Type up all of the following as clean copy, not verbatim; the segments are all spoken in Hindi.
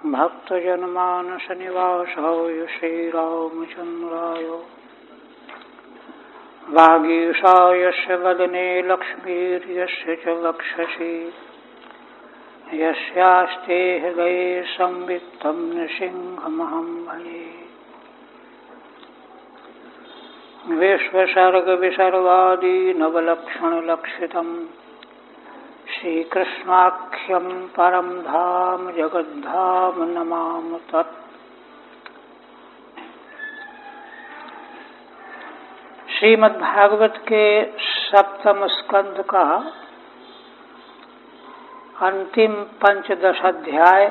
भक्तजनमानस निवासाय श्रीरामचन्द्राय वागीशाय यस्य वदने लक्ष्मीर्यस्य च वक्षसि यस्यास्ते हृदये संवित्तं नृसिंहमहं भजे। विश्वसर्गविसर्गादि नवलक्षणलक्षितं श्रीकृष्णाख्यं परं धाम जगद्धाम नमामि तत्। श्रीमद्भागवत के सप्तम स्कंध का अंतिम पंचदश अध्याय,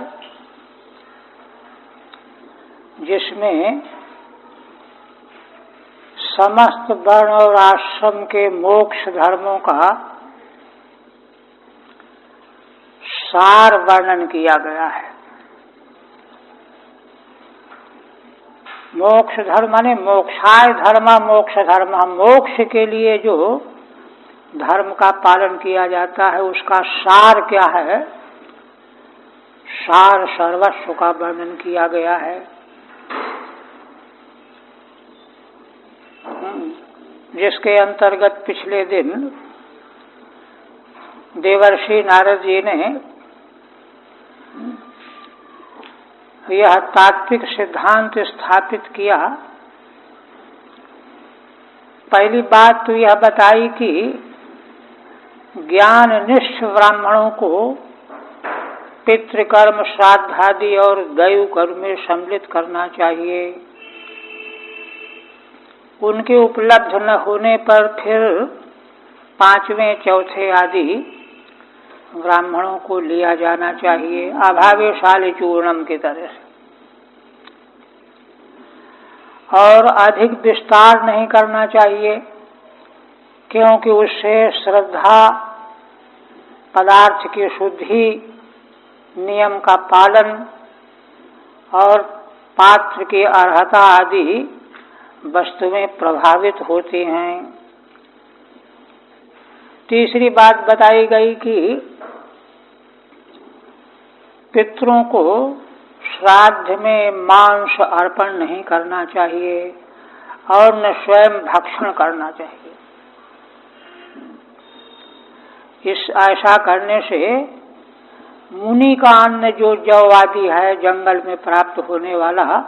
जिसमें समस्त वर्ण और आश्रम के मोक्ष धर्मों का सार वर्णन किया गया है। मोक्ष धर्म माने मोक्षाय धर्म, मोक्ष धर्म, मोक्ष के लिए जो धर्म का पालन किया जाता है उसका सार क्या है, सार सर्वस्व का वर्णन किया गया है। जिसके अंतर्गत पिछले दिन देवर्षि नारद जी ने यह तात्विक सिद्धांत स्थापित किया। पहली बात तो यह बताई कि ज्ञान निष्ठ ब्राह्मणों को पितृकर्म, श्राद्धादि और दैव कर्म में सम्मिलित करना चाहिए। उनके उपलब्ध न होने पर फिर पांचवें, चौथे आदि ब्राह्मणों को लिया जाना चाहिए, अभावे शाली चूर्णम की तरह से। और अधिक विस्तार नहीं करना चाहिए, क्योंकि उससे श्रद्धा, पदार्थ की शुद्धि, नियम का पालन और पात्र की अर्हता आदि वस्तुएं प्रभावित होती हैं। तीसरी बात बताई गई कि पितरों को श्राद्ध में मांस अर्पण नहीं करना चाहिए और न स्वयं भक्षण करना चाहिए। ऐसा करने से मुनि का अन्न जो जौ आदि है जंगल में प्राप्त होने वाला,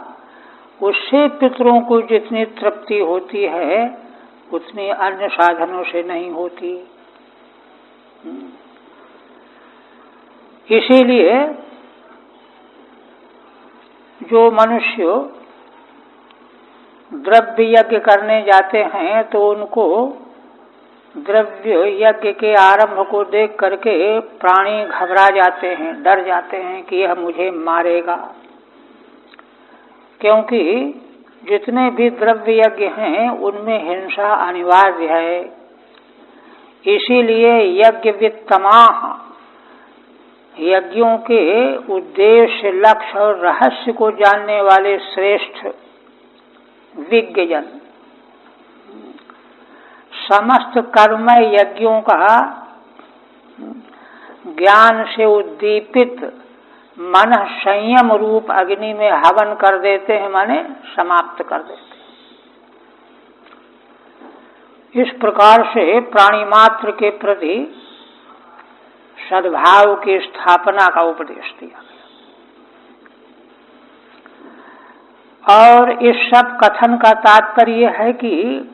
उससे पितरों को जितनी तृप्ति होती है उतनी अन्य साधनों से नहीं होती। इसीलिए जो मनुष्य द्रव्य यज्ञ करने जाते हैं तो उनको द्रव्य यज्ञ के आरंभ को देख करके प्राणी घबरा जाते हैं, डर जाते हैं कि यह मुझे मारेगा। क्योंकि जितने भी द्रव्य यज्ञ हैं उनमें हिंसा अनिवार्य है। इसीलिए यज्ञ वित्तमाह, यज्ञों के उद्देश्य, लक्ष्य और रहस्य को जानने वाले श्रेष्ठ विज्ञजन समस्त कर्ममय यज्ञों का ज्ञान से उद्दीपित मन संयम रूप अग्नि में हवन कर देते हैं, माने समाप्त कर देते हैं। इस प्रकार से प्राणी मात्र के प्रति सद्भाव की स्थापना का उपदेश दिया गया। और इस सब कथन का तात्पर्य है कि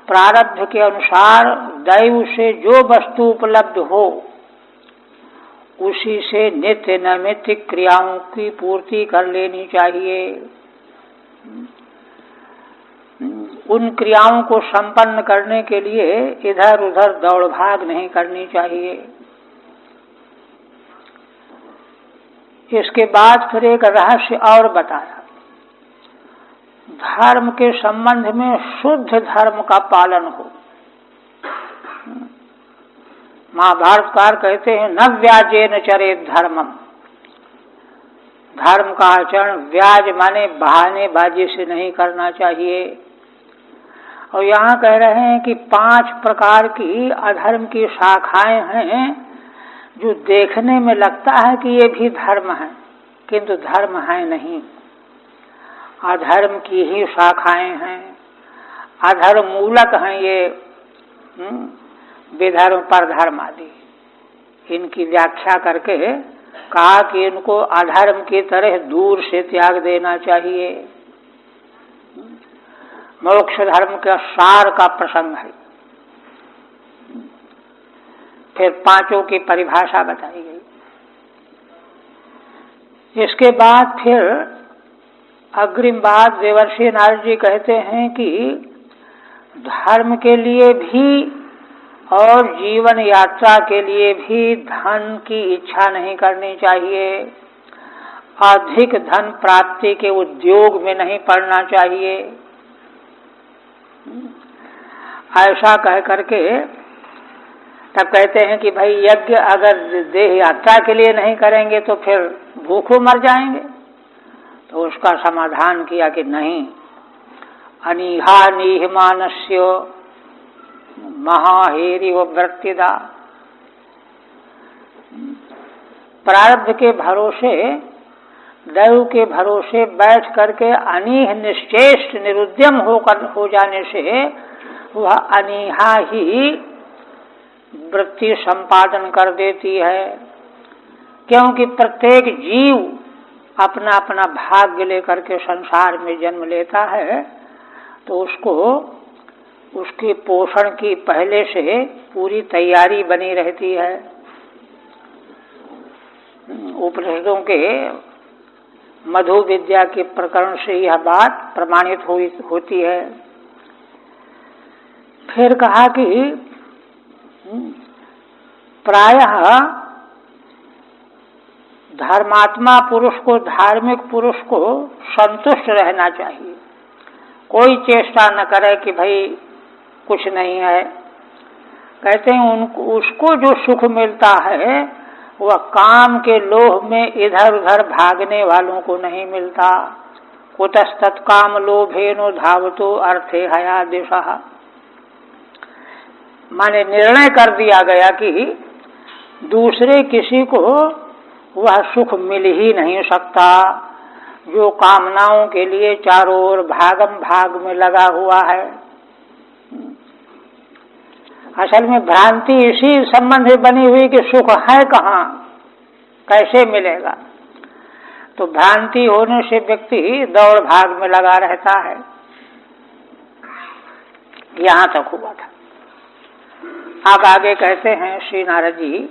प्रारब्ध के अनुसार दैव से जो वस्तु उपलब्ध हो उसी से नित्य नैमित्तिक क्रियाओं की पूर्ति कर लेनी चाहिए। उन क्रियाओं को संपन्न करने के लिए इधर उधर दौड़ भाग नहीं करनी चाहिए। इसके बाद फिर एक रहस्य और बताया। धर्म के संबंध में शुद्ध धर्म का पालन हो। महाभारतकार कहते हैं न व्याजेन चरेत धर्मम, धर्म का आचरण व्याज माने बहानेबाजी से नहीं करना चाहिए। और यहाँ कह रहे हैं कि 5 प्रकार की अधर्म की शाखाएं हैं जो देखने में लगता है कि ये भी धर्म है, किंतु धर्म है नहीं, अधर्म की ही शाखाएं हैं, अधर्म मूलक हैं ये विधर्म परधर्म आदि। इनकी व्याख्या करके कहा कि इनको अधर्म की तरह दूर से त्याग देना चाहिए। मोक्ष धर्म का सार का प्रसंग है। फिर पांचों की परिभाषा बताई गई। इसके बाद फिर अग्रिम बात देवर्षि नारद जी कहते हैं कि धर्म के लिए भी और जीवन यात्रा के लिए भी धन की इच्छा नहीं करनी चाहिए, अधिक धन प्राप्ति के उद्योग में नहीं पड़ना चाहिए। ऐसा कह करके तब कहते हैं कि भाई यज्ञ अगर देह यात्रा के लिए नहीं करेंगे तो फिर भूखों मर जाएंगे। तो उसका समाधान किया कि नहीं, अनीहा निहमानस्य महाहेरी व वृत्तिदा। प्रारब्ध के भरोसे, दैव के भरोसे बैठ करके अनीह निश्चेष्ट निरुद्यम हो जाने से वह अनीहा ही वृत्ति संपादन कर देती है। क्योंकि प्रत्येक जीव अपना अपना भाग्य लेकर के संसार में जन्म लेता है, तो उसको उसके पोषण की पहले से पूरी तैयारी बनी रहती है। उपनिषदों के मधु विद्या के प्रकरण से यह बात प्रमाणित होती है। फिर कहा कि प्रायः धर्मात्मा पुरुष को, धार्मिक पुरुष को संतुष्ट रहना चाहिए, कोई चेष्टा न करे कि भाई कुछ नहीं है। कहते हैं उसको जो सुख मिलता है वह काम के लोभ में इधर उधर भागने वालों को नहीं मिलता। कुतस्तत्काम लोभेनो धावतो अर्थे हया दिशा। माने निर्णय कर दिया गया कि दूसरे किसी को वह सुख मिल ही नहीं सकता जो कामनाओं के लिए चारों ओर भागम भाग में लगा हुआ है। असल में भ्रांति इसी संबंध में बनी हुई कि सुख है कहाँ, कैसे मिलेगा। तो भ्रांति होने से व्यक्ति दौड़ भाग में लगा रहता है। यहाँ तक हुआ था। अब आगे कहते हैं श्री नारद जी,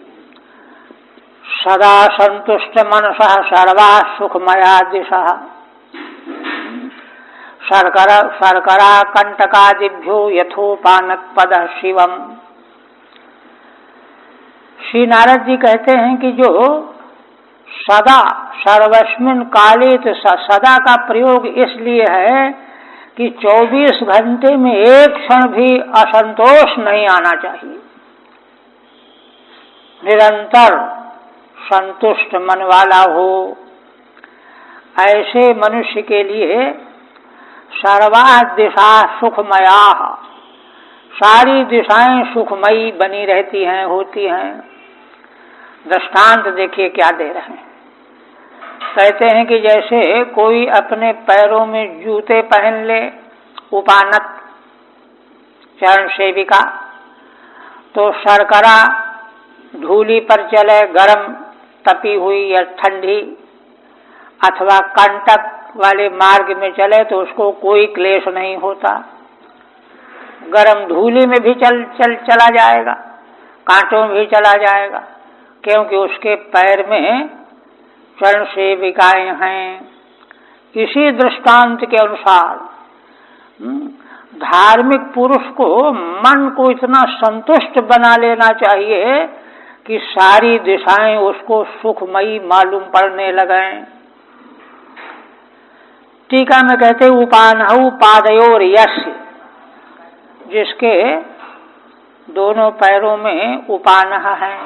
सदा संतुष्ट मनसः सर्वा सुखमया दिशा शर्करा कंटकादिभ्यो यथोपानक पद शिवम। श्री नारद जी कहते हैं कि जो सदा सर्वस्मिन काले, तो सदा का प्रयोग इसलिए है कि 24 घंटे में एक क्षण भी असंतोष नहीं आना चाहिए। निरंतर संतुष्ट मन वाला हो, ऐसे मनुष्य के लिए सर्वा दिशा सुखमया, सारी दिशाएं सुखमयी बनी रहती हैं, होती हैं। दृष्टांत देखिए क्या दे रहे हैं। कहते हैं कि जैसे कोई अपने पैरों में जूते पहन ले, उपानत चरण सेविका, तो शर्करा धूली पर चले, गरम तपी हुई या ठंडी, अथवा कंटक वाले मार्ग में चले तो उसको कोई क्लेश नहीं होता। गरम धूली में भी चला जाएगा, कांटों में भी चला जाएगा, क्योंकि उसके पैर में चरण सेविकाएं हैं। इसी दृष्टांत के अनुसार धार्मिक पुरुष को मन को इतना संतुष्ट बना लेना चाहिए कि सारी दिशाएं उसको सुखमयी मालूम पड़ने लगें। टीका में कहते उपानहु पादयोर यस्य, जिसके दोनों पैरों में उपानह है,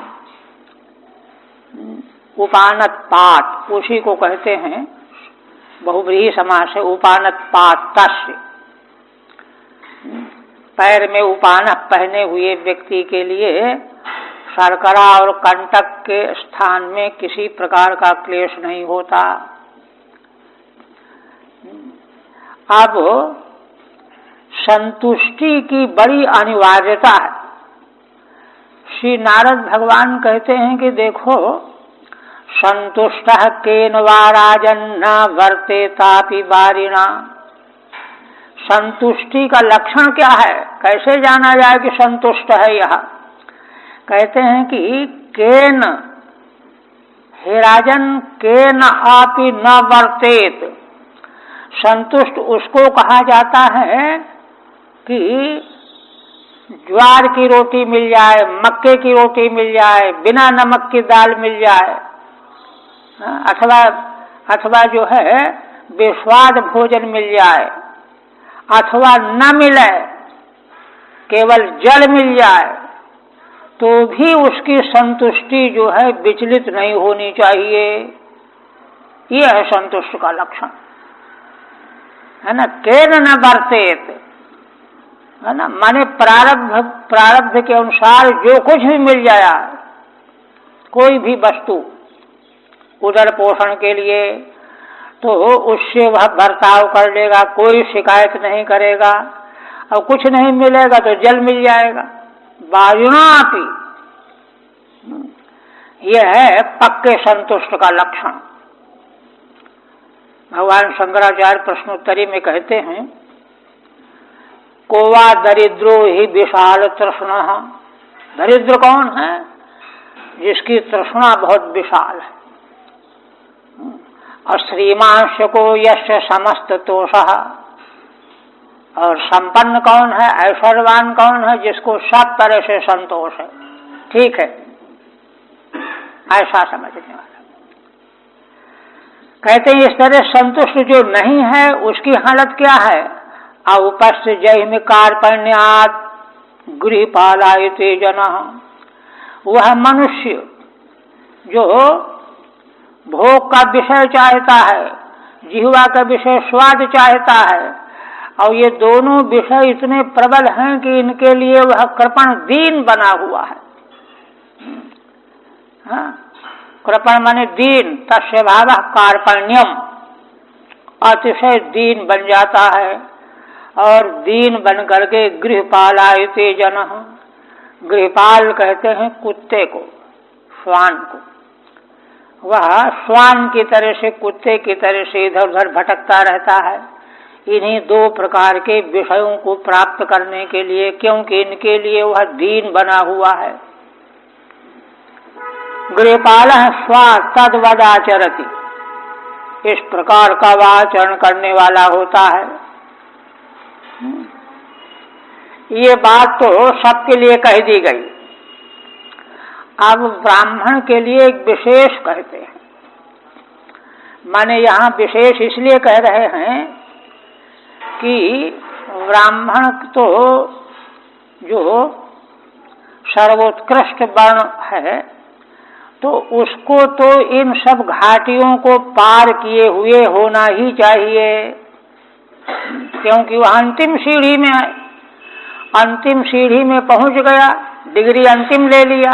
उपानत पात, उसी को कहते हैं बहुव्रीहि समास है, उपानत पात तस्य। पैर में उपानह पहने हुए व्यक्ति के लिए शर्करा और कंटक के स्थान में किसी प्रकार का क्लेश नहीं होता। अब संतुष्टि की बड़ी अनिवार्यता है। श्री नारद भगवान कहते हैं कि देखो, संतुष्टः केन वा राजन् न वर्तेतापि वारिणा। संतुष्टि का लक्षण क्या है, कैसे जाना जाए कि संतुष्ट है यह? कहते हैं कि केन, हे राजन, केन आपि न वर्तेत। संतुष्ट उसको कहा जाता है कि ज्वार की रोटी मिल जाए, मक्के की रोटी मिल जाए, बिना नमक की दाल मिल जाए, अथवा जो है बेस्वाद भोजन मिल जाए, अथवा न मिले, केवल जल मिल जाए, तो भी उसकी संतुष्टि जो है विचलित नहीं होनी चाहिए। यह है संतुष्ट का लक्षण, है ना। केन न वर्तेत, है ना, माने प्रारब्ध के अनुसार जो कुछ भी मिल जाया, कोई भी वस्तु उदर पोषण के लिए, तो उससे वह बर्ताव कर लेगा, कोई शिकायत नहीं करेगा। और कुछ नहीं मिलेगा तो जल मिल जाएगा, वायुनापि। यह है पक्के संतुष्ट का लक्षण। भगवान शंकराचार्य प्रश्नोत्तरी में कहते हैं, कोवा दरिद्रो ही विशाल तृष्णा। दरिद्र कौन है? जिसकी तृष्णा बहुत विशाल है। और श्रीमांश को यश समस्त तोषः। और संपन्न कौन है, ऐश्वर्यवान कौन है? जिसको सब तरह से संतोष है। ठीक है, ऐसा समझने वाला। कहते हैं इस तरह संतुष्ट जो नहीं है उसकी हालत क्या है? औपस्थ जैम कार्पण्यात् गृहपालायते जनः। वह मनुष्य जो भोग का विषय चाहता है, जिह्वा का विषय स्वाद चाहता है, और ये दोनों विषय इतने प्रबल हैं कि इनके लिए वह कृपण दीन बना हुआ है। हाँ? कृपण माने दीन, तस्य भावः कार्पण्यम, अतिशय दीन बन जाता है। और दीन बन करके गृहपालायते जनः। गृहपाल कहते हैं कुत्ते को, श्वान को। वह श्वान की तरह से, कुत्ते की तरह से इधर उधर भटकता रहता है इन्हीं दो प्रकार के विषयों को प्राप्त करने के लिए, क्योंकि इनके लिए वह दीन बना हुआ है। गृहपालः स्वा तद्वदाचरति। इस प्रकार का वह आचरण करने वाला होता है। ये बात तो सबके लिए कह दी गई। अब ब्राह्मण के लिए एक विशेष कहते हैं। माने यहाँ विशेष इसलिए कह रहे हैं कि ब्राह्मण तो जो सर्वोत्कृष्ट वर्ण है, तो उसको तो इन सब घाटियों को पार किए हुए होना ही चाहिए, क्योंकि वह अंतिम सीढ़ी में है। अंतिम सीढ़ी में पहुंच गया, डिग्री अंतिम ले लिया,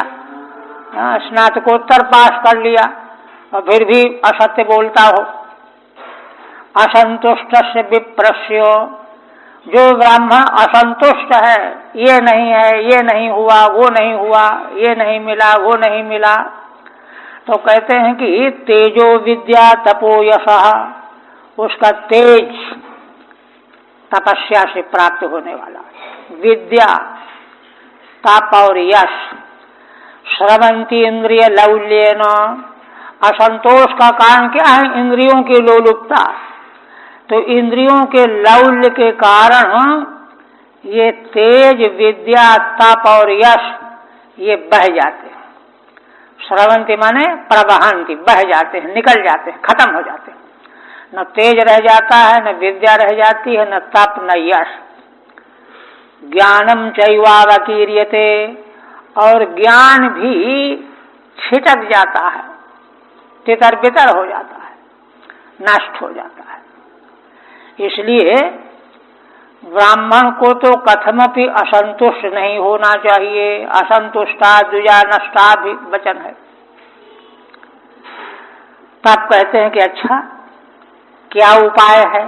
स्नातकोत्तर पास कर लिया, और फिर भी असत्य बोलता हो। असंतुष्टस्य विप्रस्य। जो ब्राह्मण असंतुष्ट है, ये नहीं है, ये नहीं हुआ, वो नहीं हुआ, ये नहीं मिला, वो नहीं मिला, तो कहते हैं कि तेजो विद्या तपो यशः। उसका तेज तपस्या से प्राप्त होने वाला, विद्या, तप और यश। स्रवंती इंद्रिय लौल्येन। असंतोष का कारण क्या है? इंद्रियों की लोलुपता। तो इंद्रियों के लौल्य के कारण ये तेज, विद्या, तप और यश ये बह जाते हैं। स्रवंती माने प्रवहंती, बह जाते हैं, निकल जाते हैं, खत्म हो जाते हैं। न तेज रह जाता है, न विद्या रह जाती है, न तप, न यश। ज्ञानम चैवावकीर्यते। और ज्ञान भी छिटक जाता है, तितर बितर हो जाता है, नष्ट हो जाता है। इसलिए ब्राह्मण को तो कथमपि असंतुष्ट नहीं होना चाहिए। असंतुष्टा द्विजा नष्टा भी वचन है। तब कहते हैं कि अच्छा क्या उपाय है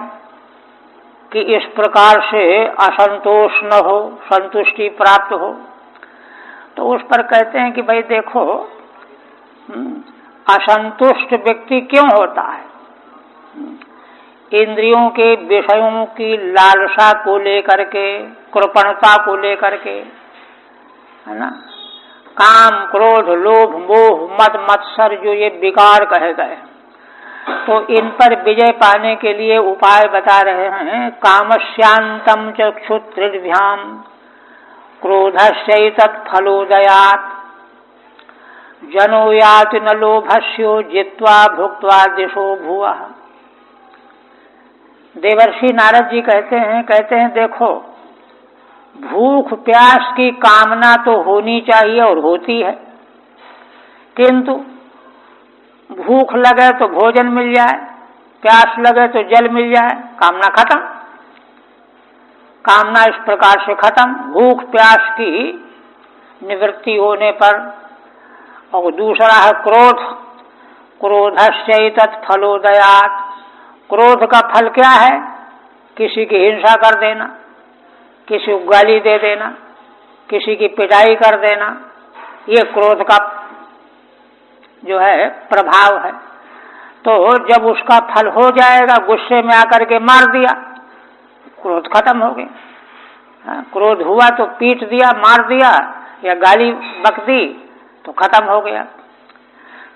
कि इस प्रकार से असंतोष न हो, संतुष्टि प्राप्त हो। तो उस पर कहते हैं कि भाई देखो, असंतुष्ट व्यक्ति क्यों होता है? इंद्रियों के विषयों की लालसा को लेकर के, कृपणता को लेकर के, है ना, काम क्रोध लोभ मोह मद मत्सर जो ये विकार कहे गए, तो इन पर विजय पाने के लिए उपाय बता रहे हैं। कामस्यांतम चक्षुत्रिभ्याम क्रोधस्यैतत् फलोदयात् जनो याति न लोभस्यो जित्वा भुक्त्वा दिशो भुवः। देवर्षि नारद जी कहते हैं देखो, भूख प्यास की कामना तो होनी चाहिए और होती है, किंतु भूख लगे तो भोजन मिल जाए, प्यास लगे तो जल मिल जाए, कामना खत्म। कामना इस प्रकार से खत्म, भूख प्यास की निवृत्ति होने पर। और दूसरा है क्रोध, क्रोधस्यैतत् फलोदयात्। क्रोध का फल क्या है? किसी की हिंसा कर देना, किसी को गाली दे देना, किसी की पिटाई कर देना, ये क्रोध का जो है प्रभाव है। तो जब उसका फल हो जाएगा, गुस्से में आकर के मार दिया, क्रोध खत्म हो गया। क्रोध हुआ तो पीट दिया, मार दिया या गाली बक दी तो खत्म हो गया।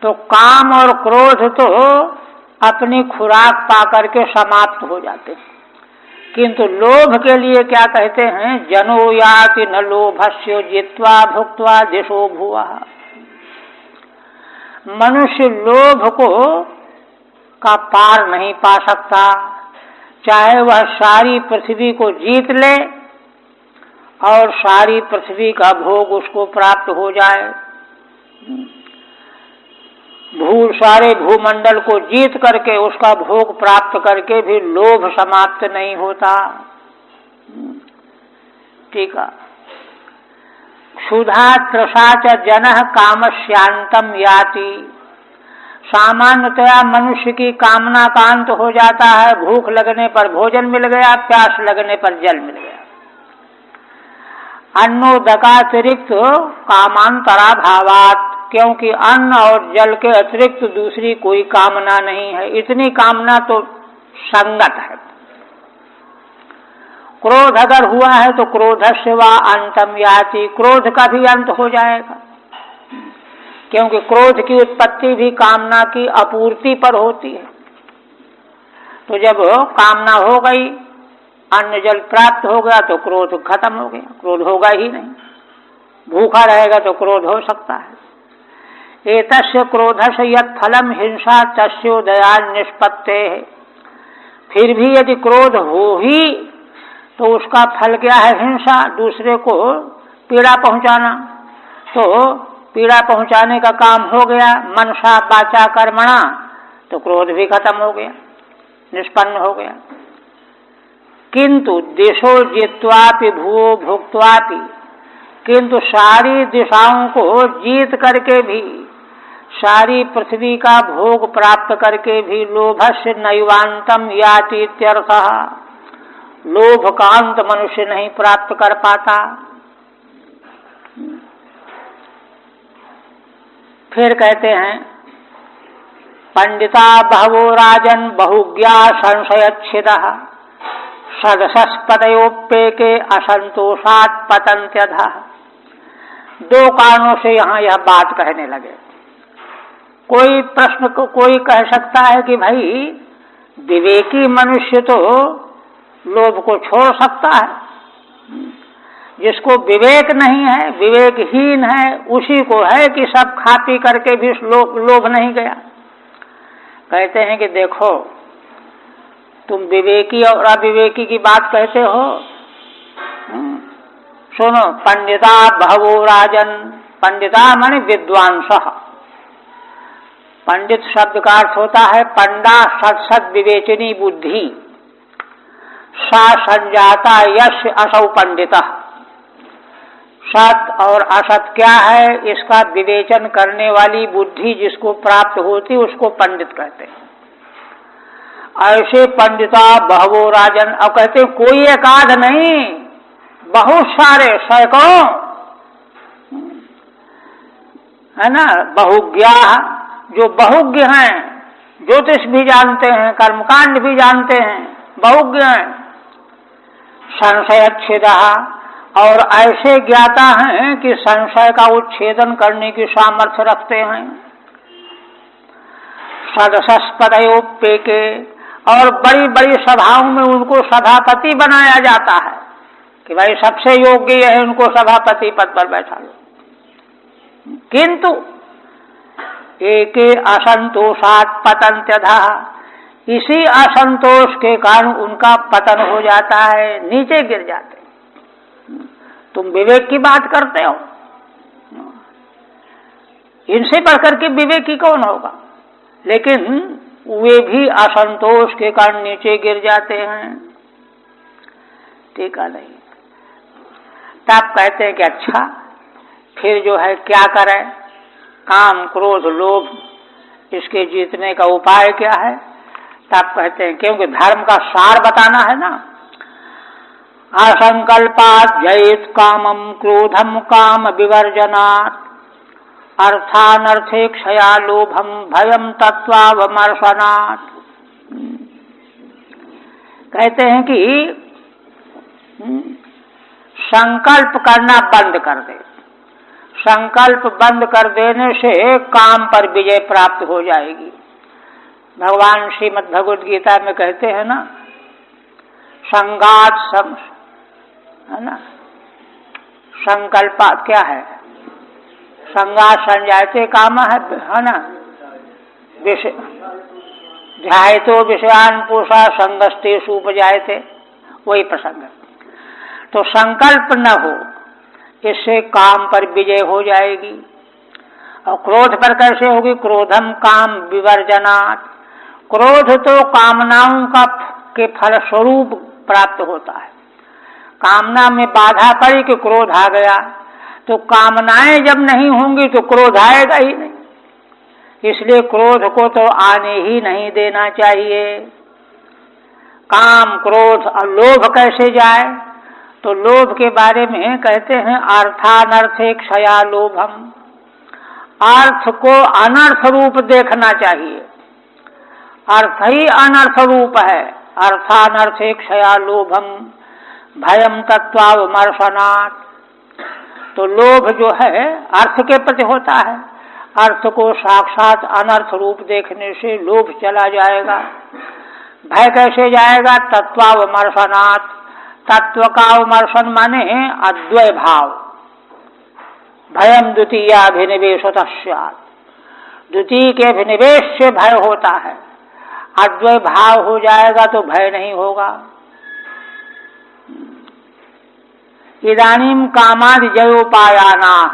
तो काम और क्रोध तो अपनी खुराक पाकर के समाप्त हो जाते हैं, किंतु लोभ के लिए क्या कहते हैं? जनो याति न लोभस्यो जित्वा भुक्त्वा दिशो भुवः। मनुष्य लोभ को का पार नहीं पा सकता, चाहे वह सारी पृथ्वी को जीत ले और सारी पृथ्वी का भोग उसको प्राप्त हो जाए। सारे भूमंडल को जीत करके उसका भोग प्राप्त करके भी लोभ समाप्त नहीं होता। ठीक है। क्षुधा त्रसा च जनः कामस्यांतम याति। सामान्यतया मनुष्य की कामना का अंत हो जाता है, भूख लगने पर भोजन मिल गया, प्यास लगने पर जल मिल गया। अन्नोदकातिरिक्त कामांतरा भावात, क्योंकि अन्न और जल के अतिरिक्त दूसरी कोई कामना नहीं है। इतनी कामना तो संगत है। क्रोध अगर हुआ है तो क्रोधस्य वा अंतम याति, क्रोध का भी अंत हो जाएगा, क्योंकि क्रोध की उत्पत्ति भी कामना की अपूर्ति पर होती है। तो जब कामना हो गई, अन्न जल प्राप्त हो गया तो क्रोध खत्म हो गया, क्रोध होगा ही नहीं। भूखा रहेगा तो क्रोध हो सकता है। एतस्य क्रोधस्य यत् फलम हिंसा तस्योदयात् निष्पत्तेः। फिर भी यदि क्रोध हो ही तो उसका फल क्या है? हिंसा, दूसरे को पीड़ा पहुंचाना। तो पीड़ा पहुंचाने का काम हो गया, मनसा वाचा कर्मणा, तो क्रोध भी खत्म हो गया, निष्पन्न हो गया। किंतु दिशो जित्वापि भुवो भुक्त्वापि, किंतु सारी दिशाओं को जीत करके भी, सारी पृथ्वी का भोग प्राप्त करके भी लोभस्य नैवांतम याति इत्यर्थः। लोभ का अंत मनुष्य नहीं प्राप्त कर पाता। फिर कहते हैं पंडिता बहवो राजन बहुज्ञा संशयच्छिदः सदसस्पतयोप्येके असंतोषात् पतन्त्यधः। दो कारणों से यहाँ यह बात कहने लगे। कोई प्रश्न को कोई कह सकता है कि भाई विवेकी मनुष्य तो लोभ को छोड़ सकता है, जिसको विवेक नहीं है, विवेकहीन है, उसी को है कि सब खा पी करके भी लोभ नहीं गया। कहते हैं कि देखो, तुम विवेकी और अविवेकी की बात कहते हो। सुनो, पंडिता बहवो राजन, पंडिता माने विद्वांसः। पंडित शब्द का अर्थ होता है पंडा, सत सत विवेचनी बुद्धि। सा संजाता यश असौ पंडिता। सत और असत क्या है, इसका विवेचन करने वाली बुद्धि जिसको प्राप्त होती उसको पंडित कहते हैं। ऐसे पंडिता बहवो राजन। अब कहते कोई एकाध नहीं, बहुत सारे, सैकड़ों, है ना। बहुज्ञा, जो बहुज्ञ हैं, ज्योतिष भी जानते हैं, कर्मकांड भी जानते हैं, बहुज्ञ हैं। संशयच्छेदः, और ऐसे ज्ञाता हैं कि संशय का उच्छेदन करने की सामर्थ्य रखते हैं। सदसस्पदयोपेके, और बड़ी बड़ी सभाओं में उनको सभापति बनाया जाता है कि भाई सबसे योग्य है, उनको सभापति पद पर बैठा लो। किंतु एके असंतोषात् पतन्त्यधा, इसी असंतोष के कारण उनका पतन हो जाता है, नीचे गिर जाते। तुम विवेक की बात करते हो, इनसे बढ़कर के विवेकी कौन होगा? लेकिन वे भी असंतोष के कारण नीचे गिर जाते हैं। ठीक है नहीं। तब कहते हैं कि अच्छा फिर जो है क्या करें, काम क्रोध लोभ इसके जीतने का उपाय क्या है? तब कहते हैं क्योंकि धर्म का सार बताना है ना। असंकल्पात् जयेत् कामम क्रोधम काम विवर्जनात्, अर्थानर्थे क्षया लोभम भयम तत्वावमर्शनात्। कहते हैं कि संकल्प करना बंद कर दे। संकल्प बंद कर देने से काम पर विजय प्राप्त हो जाएगी। भगवान श्रीमद् भगवद गीता में कहते हैं ना, संगात सम, है ना, संकल्प क्या है, संगात संजायते काम है ना, ध्यायतो विषयान पुरुषा संगस्तेषु उपजायते, वही प्रसंग है। तो संकल्प न हो, इससे काम पर विजय हो जाएगी। और क्रोध पर कैसे होगी? क्रोधम काम विवर्जनात्, क्रोध तो कामनाओं का के फलस्वरूप प्राप्त होता है। कामना में बाधा पड़ी कि क्रोध आ गया, तो कामनाएं जब नहीं होंगी तो क्रोध आएगा ही नहीं। इसलिए क्रोध को तो आने ही नहीं देना चाहिए। काम क्रोध और लोभ कैसे जाए? तो लोभ के बारे में कहते हैं अर्थानर्थे क्षया लोभम, अर्थ को अनर्थ रूप देखना चाहिए। अर्थ ही अनर्थ रूप है। अर्थानर्थे क्षया लोभम भयम तत्वावमर्शनात्। तो लोभ जो है अर्थ के प्रति होता है, अर्थ को साक्षात अनर्थ रूप देखने से लोभ चला जाएगा। भय कैसे जाएगा? तत्वावमर्शनात्, तत्व का अवमर्शन माने अद्वय भाव। भयम द्वितीयाभिनिवेशतः स्यात्, द्वितीय के अभिनिवेश से भय होता है। अद्वय भाव हो जाएगा तो भय नहीं होगा। इदानीम कामादि जयोपायानाः,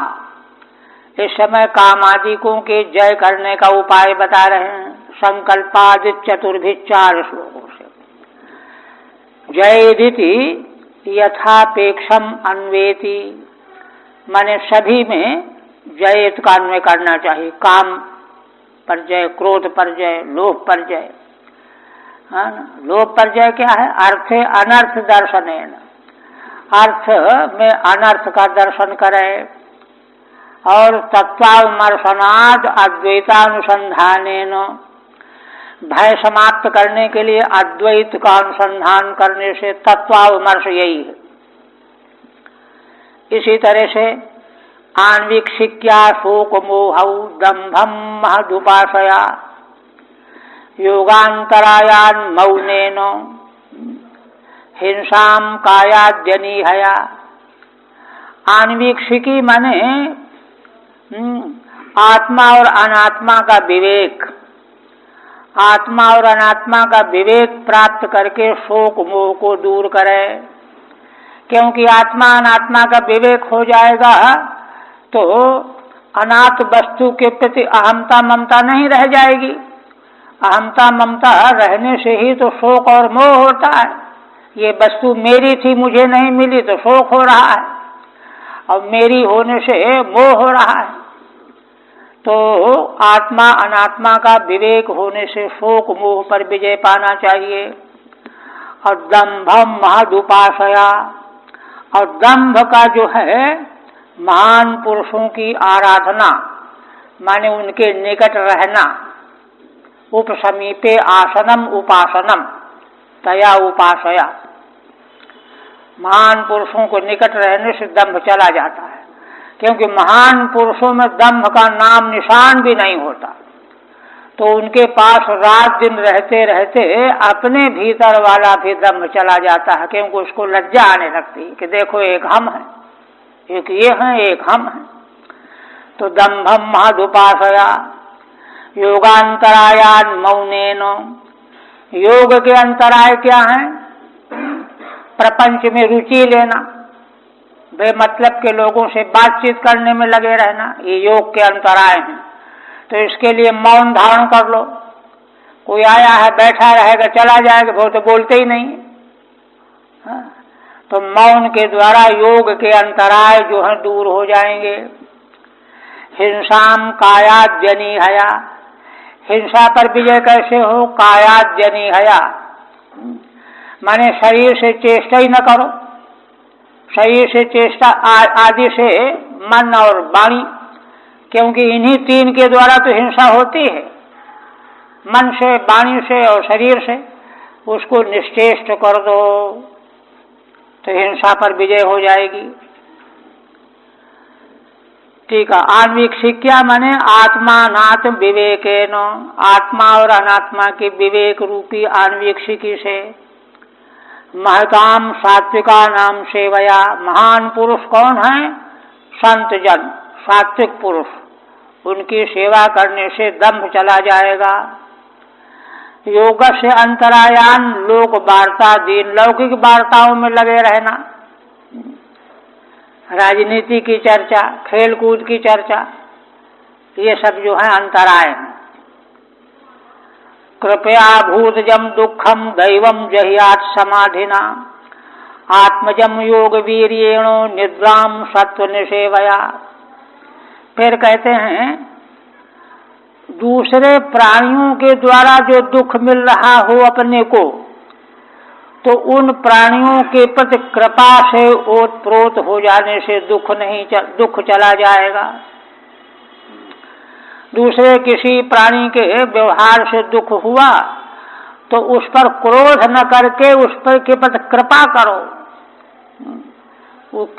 इस समय कामादिकों के जय करने का उपाय बता रहे हैं संकल्पादि चतुर्भि 4 श्लोकों से। जयेदिति यथापेक्षम अन्वेति, माने सभी में जयेत का अन्वय करना चाहिए। काम पर जय, क्रोध पर जय, लोभ पर जय। हाँ ना, लोभ पर जय क्या है? अर्थे अनर्थ दर्शनेन, अर्थ में अनर्थ का दर्शन करें। और तत्वावमर्शनाद अद्वैतानुसंधानेन, भय समाप्त करने के लिए अद्वैत का अनुसंधान करने से तत्वावमर्श यही है। इसी तरह से आन्वीक्षिक्या शोक मोहौ दंभम महदुपासया योगांतरायान मौनेन हिंसाम कायाद्यनिहया। आन्वीक्षिकी माने आत्मा और अनात्मा का विवेक, आत्मा और अनात्मा का विवेक प्राप्त करके शोक मोह को दूर करे। क्योंकि आत्मा अनात्मा का विवेक हो जाएगा तो अनाथ वस्तु के प्रति अहमता ममता नहीं रह जाएगी। अहमता ममता रहने से ही तो शोक और मोह होता है। ये वस्तु मेरी थी, मुझे नहीं मिली तो शोक हो रहा है, और मेरी होने से मोह हो रहा है। तो आत्मा अनात्मा का विवेक होने से शोक मोह पर विजय पाना चाहिए। और दंभम महदुपासया, और दंभ का जो है महान पुरुषों की आराधना, माने उनके निकट रहना। उपसमीपे आसनम उपासनम तया उपासया, महान पुरुषों को निकट रहने से दंभ चला जाता है, क्योंकि महान पुरुषों में दंभ का नाम निशान भी नहीं होता। तो उनके पास रात दिन रहते रहते अपने भीतर वाला भी दंभ चला जाता है, क्योंकि उसको लज्जा आने लगती है कि देखो एक हम है, एक ये हैं, एक हम हैं। तो दंभम महदुपासया योगांतरायान मौनेन, योग के अंतराय क्या है? प्रपंच में रुचि लेना, बेमतलब के लोगों से बातचीत करने में लगे रहना, ये योग के अंतराय हैं। तो इसके लिए मौन धारण कर लो। कोई आया है, बैठा रहेगा, चला जाएगा, वो तो बोलते ही नहीं। तो मौन के द्वारा योग के अंतराय जो है दूर हो जाएंगे। हिंसाम कायाद्यनी हया, हिंसा पर विजय कैसे हो? कायाद्यनी हया, माने शरीर से चेष्टा ही न करो। शरीर से चेष्टा आदि से मन और वाणी, क्योंकि इन्हीं तीन के द्वारा तो हिंसा होती है, मन से, वाणी से और शरीर से। उसको निश्चेष्ट कर दो तो हिंसा पर विजय हो जाएगी। ठीक है। आन्वीक्षिक्या माने आत्मानात्म विवेकेन, आत्मा और अनात्मा के विवेक रूपी आन्वीक्षिकी से। महताम सात्विका नाम सेवया, महान पुरुष कौन है? संत जन, सात्विक पुरुष, उनकी सेवा करने से दंभ चला जाएगा। योग से अंतरायान लोक वार्ता दीन, लौकिक वार्ताओं में लगे रहना, राजनीति की चर्चा, खेल कूद की चर्चा, ये सब जो है अंतराय है। कृपया भूतजम दुखम दैवम जहियात समाधिना, आत्मजम योग वीर्येणो निद्राम सत्व निषेवया। फिर कहते हैं दूसरे प्राणियों के द्वारा जो दुख मिल रहा हो अपने को, तो उन प्राणियों के प्रति कृपा से ओतप्रोत हो जाने से दुख चला जाएगा। दूसरे किसी प्राणी के व्यवहार से दुख हुआ तो उस पर क्रोध न करके उस पर के प्रति कृपा करो,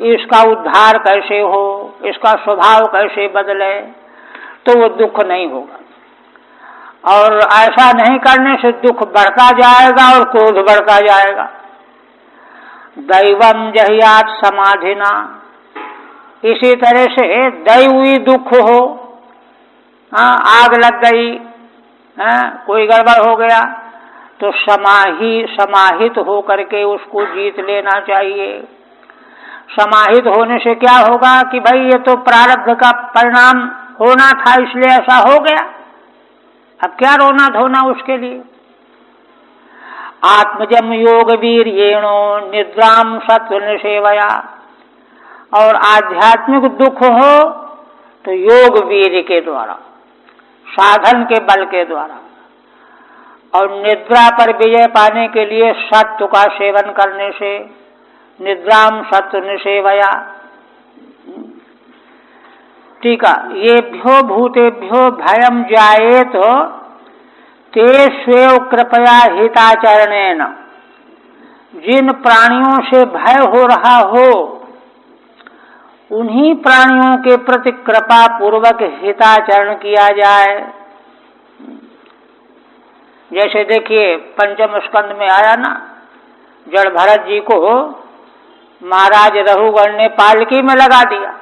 इसका उद्धार कैसे हो, इसका स्वभाव कैसे बदले, तो वो दुख नहीं होगा। और ऐसा नहीं करने से दुख बढ़ता जाएगा और क्रोध बढ़ता जाएगा। दैवम जहियात समाधिना, इसी तरह से दैवी दुख हो, आग लग गई, कोई गड़बड़ हो गया, तो समाहित हो करके उसको जीत लेना चाहिए। समाहित होने से क्या होगा कि भाई ये तो प्रारब्ध का परिणाम होना था, इसलिए ऐसा हो गया, अब क्या रोना धोना उसके लिए। आत्मजम योग वीर्येणो निद्राम सत्व निषेवया, और आध्यात्मिक दुख हो तो योग वीर्य के द्वारा, साधन के बल के द्वारा, और निद्रा पर विजय पाने के लिए सत्व का सेवन करने से, निद्राम सत्व निषेवया। ठीक है। ये भ्यो भूतेभ्यो भयम जायेत ते स्वेव कृपया हिताचरणेन, जिन प्राणियों से भय हो रहा हो उन्हीं प्राणियों के प्रति कृपा पूर्वक हिताचरण किया जाए। जैसे देखिए पंचम स्कंद में आया ना, जड़ भरत जी को महाराज रघुगण ने पालकी में लगा दिया,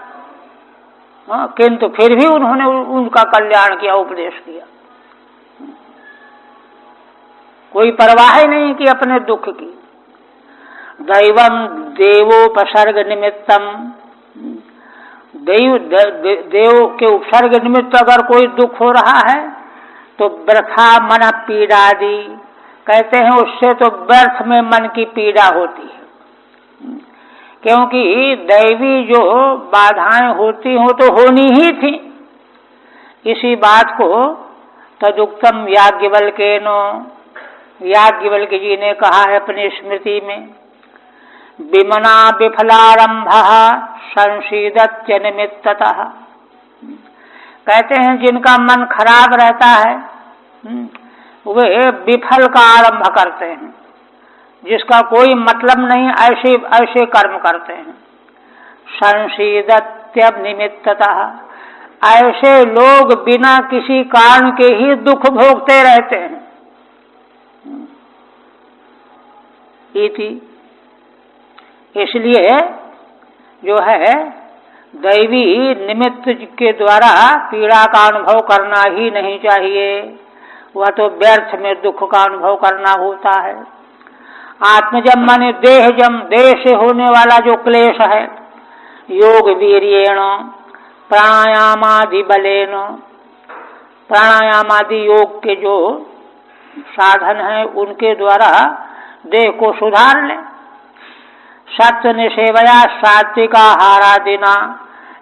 किंतु फिर भी उन्होंने उनका कल्याण किया, उपदेश किया, कोई परवाह ही नहीं की अपने दुख की। दैवम देवोपसर्ग निमित्तम, देव के उपसर्ग निमित्त अगर कोई दुख हो रहा है तो वृथा मन पीड़ादि, कहते हैं उससे तो व्यर्थ में मन की पीड़ा होती है, क्योंकि दैवी जो बाधाएं होती हो तो होनी ही थी। इसी बात को तदुक्तम याज्ञवल्क्येन, याज्ञवल्क्य जी ने कहा है अपनी स्मृति में, विमना विफलारंभ संशीदत्य निमित्ततः। कहते हैं जिनका मन खराब रहता है वे विफल का आरंभ करते हैं, जिसका कोई मतलब नहीं ऐसे ऐसे कर्म करते हैं। संशीदत्य निमित्ततः, ऐसे लोग बिना किसी कारण के ही दुख भोगते रहते हैं। इति, इसलिए जो है दैवी निमित्त के द्वारा पीड़ा का अनुभव करना ही नहीं चाहिए, वह तो व्यर्थ में दुख का अनुभव करना होता है। आत्मजम माने देहजम, देह से होने वाला जो क्लेश है, योग वीर्येण प्राणायामादि बलेन, प्राणायामादि योग के जो साधन हैं उनके द्वारा देह को सुधार ले। सत्व निषेवया सात्विक आहारादिना,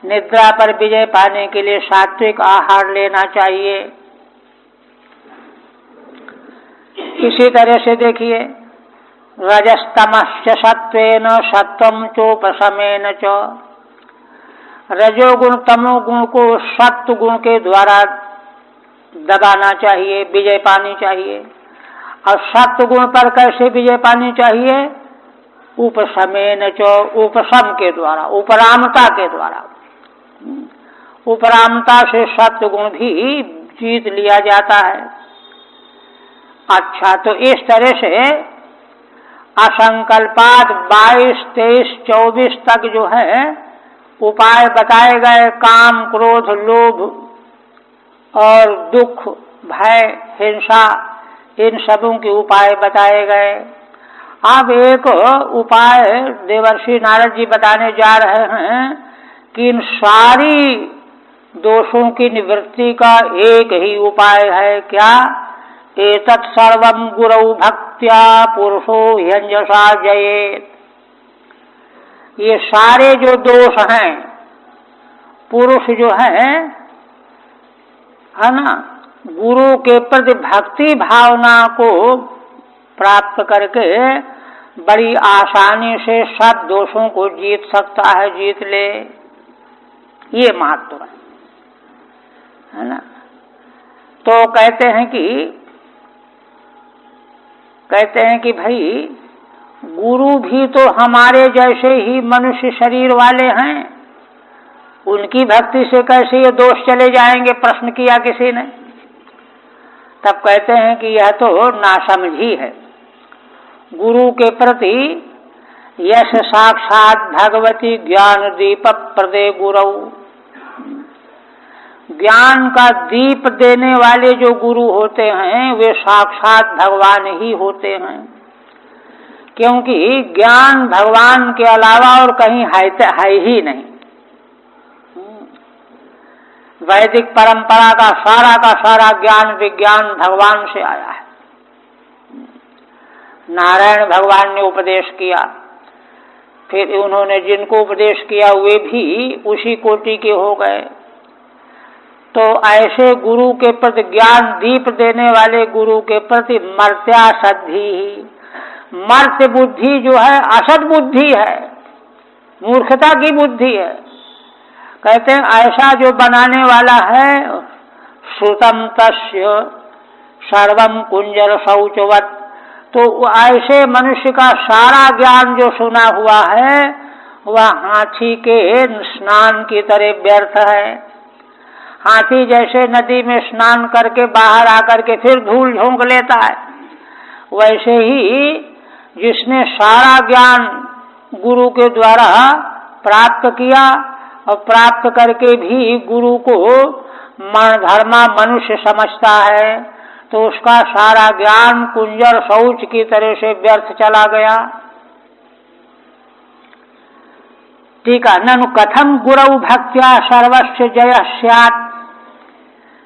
निद्रा पर विजय पाने के लिए सात्विक आहार लेना चाहिए। इसी तरह से देखिए, रजस्तमश्च सत्वेन सत्वं चोपशमेन च, रजोगुण तमोगुण को सत्व गुण के द्वारा दबाना चाहिए, विजय पानी चाहिए। और सत्व गुण पर कैसे विजय पानी चाहिए? उपशमेन च, उपशम के द्वारा, उपरामता के द्वारा। उपरामता से सत्व गुण भी जीत लिया जाता है। अच्छा, तो इस तरह से असंकल्पात 22, 23, 24 तक जो है उपाय बताए गए, काम क्रोध लोभ और दुख भय हिंसा, इन सबों के उपाय बताए गए। अब एक उपाय देवर्षि नारद जी बताने जा रहे हैं कि इन सारी दोषों की निवृत्ति का एक ही उपाय है। क्या? एतत् सर्वं गुरौ भक्त्या पुरुषो ह्यंजसा जयेत्। ये सारे जो दोष हैं, पुरुष जो है ना, गुरु के प्रति भक्ति भावना को प्राप्त करके बड़ी आसानी से सब दोषों को जीत सकता है, जीत ले। ये महत्व है ना। तो कहते हैं कि भाई गुरु भी तो हमारे जैसे ही मनुष्य शरीर वाले हैं, उनकी भक्ति से कैसे ये दोष चले जाएंगे? प्रश्न किया किसी ने। तब कहते हैं कि यह तो नासमझी है। गुरु के प्रति यश साक्षात भगवती ज्ञान दीप प्रदे गुरु, ज्ञान का दीप देने वाले जो गुरु होते हैं वे साक्षात भगवान ही होते हैं, क्योंकि ज्ञान भगवान के अलावा और कहीं है ही नहीं। वैदिक परंपरा का सारा ज्ञान विज्ञान भगवान से आया है। नारायण भगवान ने उपदेश किया, फिर उन्होंने जिनको उपदेश किया वे भी उसी कोटि के हो गए। तो ऐसे गुरु के प्रति, ज्ञान दीप देने वाले गुरु के प्रति मर्त्या सद्धि, मर्त्य बुद्धि जो है असद बुद्धि है, मूर्खता की बुद्धि है। कहते हैं ऐसा जो बनाने वाला है, श्रुतम तस्य सर्वम कुंजर शौचवत, तो ऐसे मनुष्य का सारा ज्ञान जो सुना हुआ है वह हाथी के स्नान की तरह व्यर्थ है। हाथी जैसे नदी में स्नान करके बाहर आकर के फिर धूल झोंक लेता है, वैसे ही जिसने सारा ज्ञान गुरु के द्वारा प्राप्त किया और प्राप्त करके भी गुरु को मनधर्मा मनुष्य समझता है, तो उसका सारा ज्ञान कुंजर शौच की तरह से व्यर्थ चला गया। ठीक है। ननु कथम गुरौ भक्त्या सर्वस्य जय स्यात्,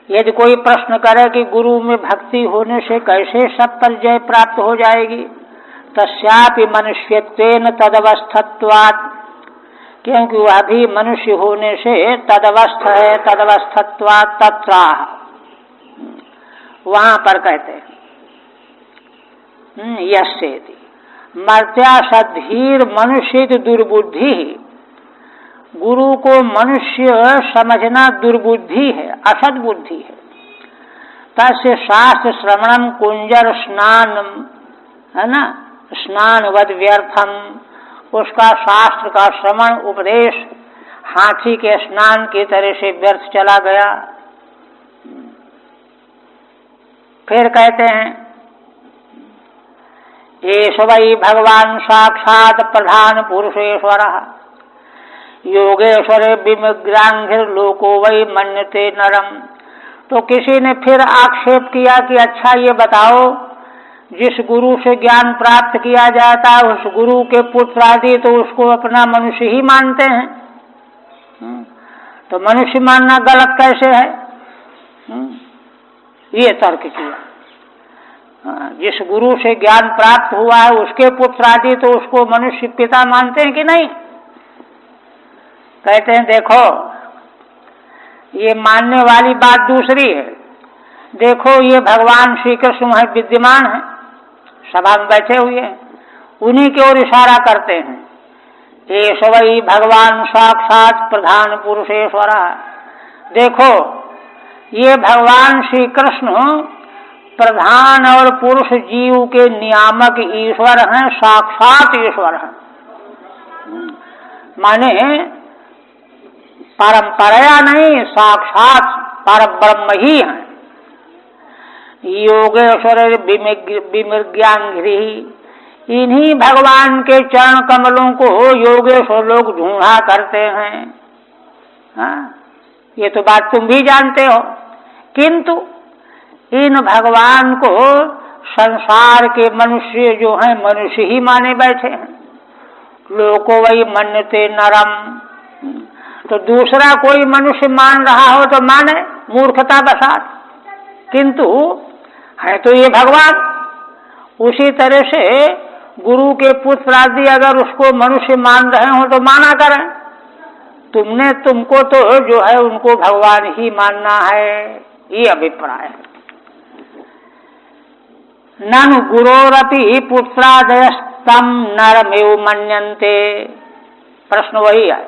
यदि कोई प्रश्न करे कि गुरु में भक्ति होने से कैसे सब पर जय प्राप्त हो जाएगी, तस्यापि मनुष्यत्वेन तदवस्थत्वात्, क्योंकि वह भी मनुष्य होने से तदवस्थ है, तदवस्थत्वात् तत्राह, वहां पर कहते हैं यस्येति मर्त्या सद्धीर मनुष्य दुर्बुद्धि, गुरु को मनुष्य समझना दुर्बुद्धि है, असद बुद्धि है। तस्य शास्त्र श्रवणम कुंजर स्नान, है ना, स्नानवद व्यर्थम, उसका शास्त्र का श्रवण उपदेश हाथी के स्नान की तरह से व्यर्थ चला गया। फिर कहते हैं एष वै भगवान साक्षात प्रधान पुरुषेश्वरः योगेश्वर विमग्रांघ्र लोको वै मन्यते नरम। तो किसी ने फिर आक्षेप किया कि अच्छा ये बताओ, जिस गुरु से ज्ञान प्राप्त किया जाता है उस गुरु के पुत्र आदि तो उसको अपना मनुष्य ही मानते हैं, तो मनुष्य मानना गलत कैसे है? ये तर्क किया। जिस गुरु से ज्ञान प्राप्त हुआ है उसके पुत्र आदि तो उसको मनुष्य पिता मानते हैं कि नहीं? कहते हैं देखो ये मानने वाली बात दूसरी है। देखो ये भगवान श्री कृष्ण वहां विद्यमान है, सभा में बैठे हुए हैं, उन्हीं की ओर इशारा करते हैं। एष वै भगवान साक्षात प्रधान पुरुषेश्वर। देखो ये भगवान श्री कृष्ण प्रधान और पुरुष जीव के नियामक ईश्वर हैं, साक्षात ईश्वर हैं, माने परंपराया नहीं, साक्षात परम ब्रह्म ही हैं। योगेश्वर विमृग्यांघ्रि, इन्हीं भगवान के चरण कमलों को योगेश्वर लोग ढूंढा करते हैं। ये तो बात तुम भी जानते हो, किंतु इन भगवान को संसार के मनुष्य जो हैं मनुष्य ही माने बैठे हैं। लोको वही मन्यते नरम, तो दूसरा कोई मनुष्य मान रहा हो तो माने, मूर्खता बसात, किंतु है तो ये भगवान। उसी तरह से गुरु के पुत्र आदि अगर उसको मनुष्य मान रहे हो तो माना करें, तुमको तो जो है उनको भगवान ही मानना है, ये अभिप्राय है। ननु गुरोरपि पुत्रादयस्तम नरमेव मन्यन्ते, प्रश्न वही है,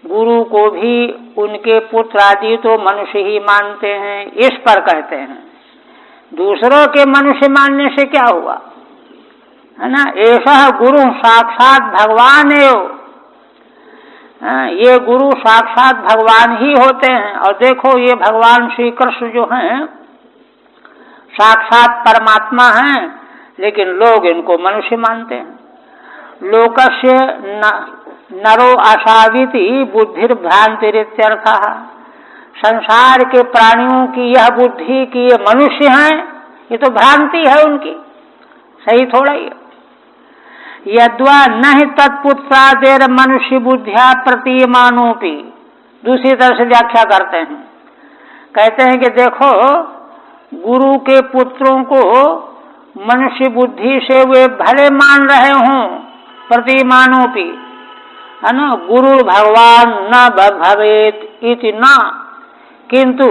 गुरु को भी उनके पुत्र आदि तो मनुष्य ही मानते हैं। इस पर कहते हैं दूसरों के मनुष्य मानने से क्या हुआ, है ना, ऐसा गुरु साक्षात भगवान है, ये गुरु साक्षात भगवान ही होते हैं। और देखो ये भगवान श्री कृष्ण जो हैं साक्षात परमात्मा हैं, लेकिन लोग इनको मनुष्य मानते हैं। लोकस्य नरो असाविति बुद्धिर्भ्रांतिरित्यर्थः, संसार के प्राणियों की यह बुद्धि कि ये मनुष्य हैं, ये तो भ्रांति है उनकी, सही थोड़ा ही। यद्वा नहीं तत्पुत्रादेर मनुष्य बुद्धिया प्रतीयमानोपि, दूसरी तरह से व्याख्या करते हैं, कहते हैं कि देखो गुरु के पुत्रों को मनुष्य बुद्धि से वे भले मान रहे हों, प्रतिमानोपि, है ना, गुरु भगवान न भवेत इति न, किंतु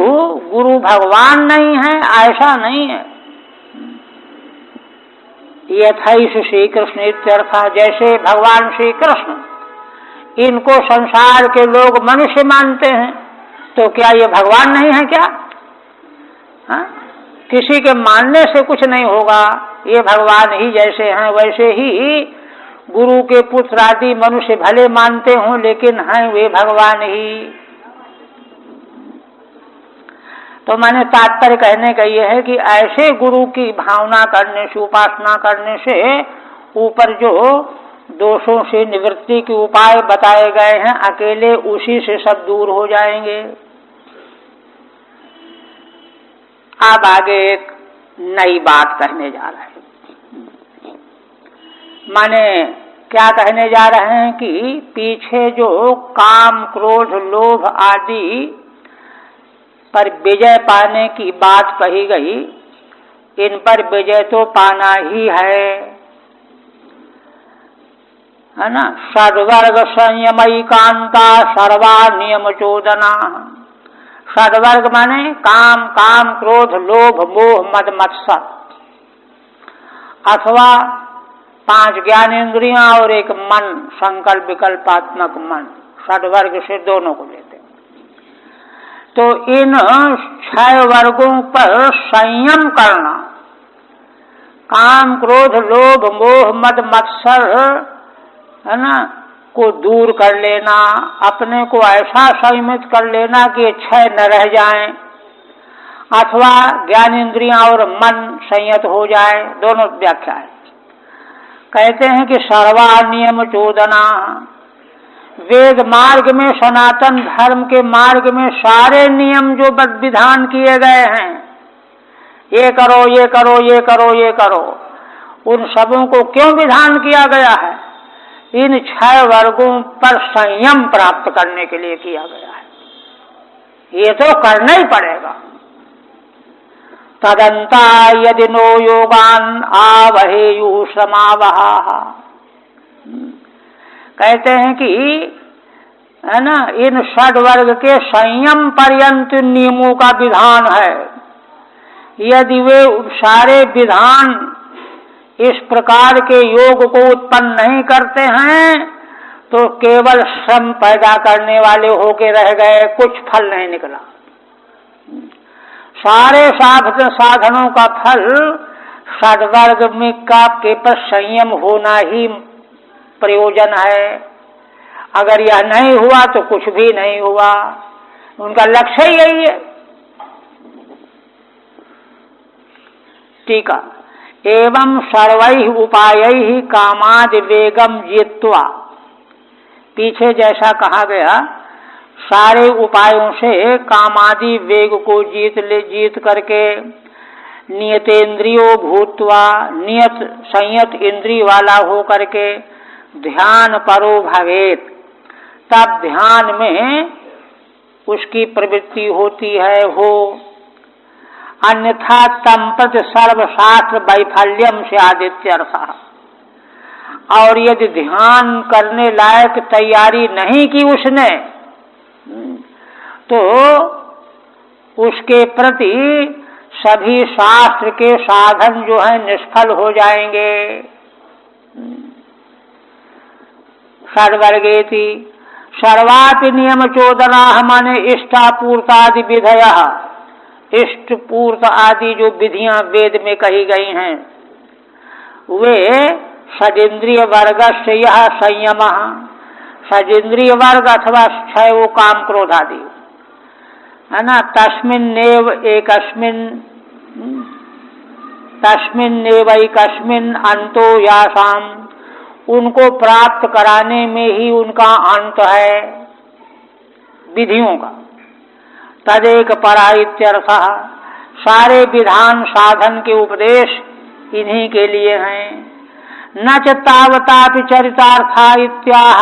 गुरु भगवान नहीं है ऐसा नहीं है। यथैष श्री कृष्ण इत्यर्थ, जैसे भगवान श्री कृष्ण इनको संसार के लोग मनुष्य मानते हैं, तो क्या ये भगवान नहीं है क्या? हा? किसी के मानने से कुछ नहीं होगा, ये भगवान ही जैसे हैं वैसे ही गुरु के पुत्र आदि मनुष्य भले मानते हों, लेकिन हैं वे भगवान ही। तो मैंने तात्पर्य कहने का यह है कि ऐसे गुरु की भावना करने से, उपासना करने से ऊपर जो दोषों से निवृत्ति के उपाय बताए गए हैं, अकेले उसी से सब दूर हो जाएंगे। अब आगे एक नई बात कहने जा रहे हैं। माने क्या कहने जा रहे हैं कि पीछे जो काम क्रोध लोभ आदि पर विजय पाने की बात कही गई, इन पर विजय तो पाना ही है ना। षड्वर्ग संयमई कांता सर्वा नियम चोदना। षड्वर्ग माने काम, काम, क्रोध, लोभ, मोह, मद, मत्सर, अथवा 5 ज्ञानेंद्रियां और एक मन, संकल्प विकल्पात्मक मन, षड्वर्ग से दोनों को लेते हैं। तो इन 6 वर्गों पर संयम करना, काम, क्रोध, लोभ, मोह, मद, मत्सर, है ना, को दूर कर लेना, अपने को ऐसा संयमित कर लेना कि ये 6 न रह जाएं, अथवा ज्ञान इंद्रियां और मन संयत हो जाए, दोनों व्याख्या है। कहते हैं कि सर्वा नियम चोदना, वेद मार्ग में, सनातन धर्म के मार्ग में सारे नियम जो विधान किए गए हैं, ये करो, ये करो, ये करो, ये करो, उन सबों को क्यों विधान किया गया है? इन 6 वर्गों पर संयम प्राप्त करने के लिए किया गया है। ये तो करना ही पड़ेगा। तदंता यदि नो योगान आवहेयु समावहा। कहते हैं कि, है ना, इन 6 वर्ग के संयम पर्यंत नियमों का विधान है। यदि वे सारे विधान इस प्रकार के योग को उत्पन्न नहीं करते हैं तो केवल श्रम पैदा करने वाले होके रह गए, कुछ फल नहीं निकला। सारे साधनों का फल षड्वर्ग में का केवल संयम होना ही प्रयोजन है। अगर यह नहीं हुआ तो कुछ भी नहीं हुआ। उनका लक्ष्य ही यही है। टीका, एवं सर्वैः उपायैः कामाद वेगम जित्वा। पीछे जैसा कहा गया, सारे उपायों से कामादि वेग को जीत करके नियतेन्द्रियो भूत्वा, नियत संयत इंद्रिय वाला हो करके ध्यान परो भवेत, तब ध्यान में उसकी प्रवृत्ति होती है, हो। अन्यथा तंपत सर्वशास्त्र वैफल्यम से आदित्यर्थ। और यदि ध्यान करने लायक तैयारी नहीं की उसने, तो उसके प्रति सभी शास्त्र के साधन जो है निष्फल हो जाएंगे। षड्वर्गेति सर्वापि नियम चोदना माने इष्टापूर्तादि विधया, इष्ट पूर्त आदि जो विधियां वेद में कही गई हैं, वे षडिंद्रिय वर्ग से यह संयम, षडिंद्रिय वर्ग अथवा 6 काम क्रोध आदि, है ना, तस्मिन्नेव एकस्मिन अंतो यासाम, उनको प्राप्त कराने में ही उनका अंत है विधियों का। तदेक परा इत्यर्थः, सारे विधान साधन के उपदेश इन्हीं के लिए हैं। न च तावतापि चरितार्था इत्याह,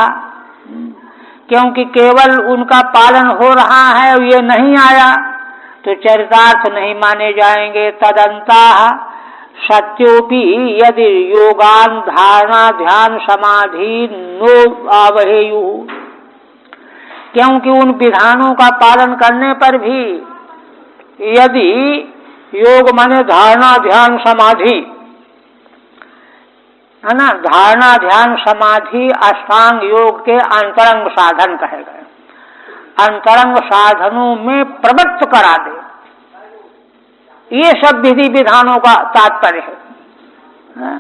क्योंकि केवल उनका पालन हो रहा है और ये नहीं आया तो चरितार्थ नहीं माने जाएंगे। तदंताः सत्योपि यदि योगान धारणा ध्यान समाधि नो आवहेयु, क्योंकि उन विधानों का पालन करने पर भी यदि योग माने धारणा ध्यान समाधि, है ना, धारणा ध्यान समाधि अष्टांग योग के अंतरंग साधन कहे गए, अंतरंग साधनों में प्रवृत्त करा दे, ये सब विधि विधानों का तात्पर्य है।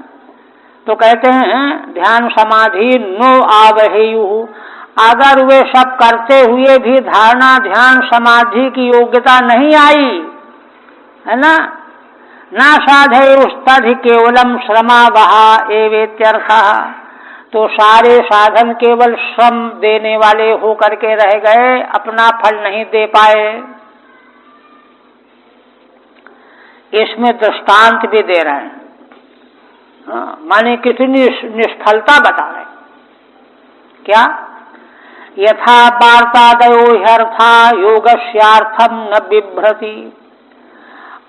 तो कहते हैं ध्यान समाधि नो आवहेयु, अगर वे सब करते हुए भी धारणा ध्यान समाधि की योग्यता नहीं आई, है ना, ना साधे उस्तधि केवलम श्रमावहा एवेत्यर्थः, तो सारे साधन केवल श्रम देने वाले हो करके रह गए, अपना फल नहीं दे पाए। इसमें दृष्टांत भी दे रहे हैं, माने कितनी निष्फलता बता रहे। क्या? यथा वार्तादयो ह्यर्था योगस्यार्थम न बिभ्रति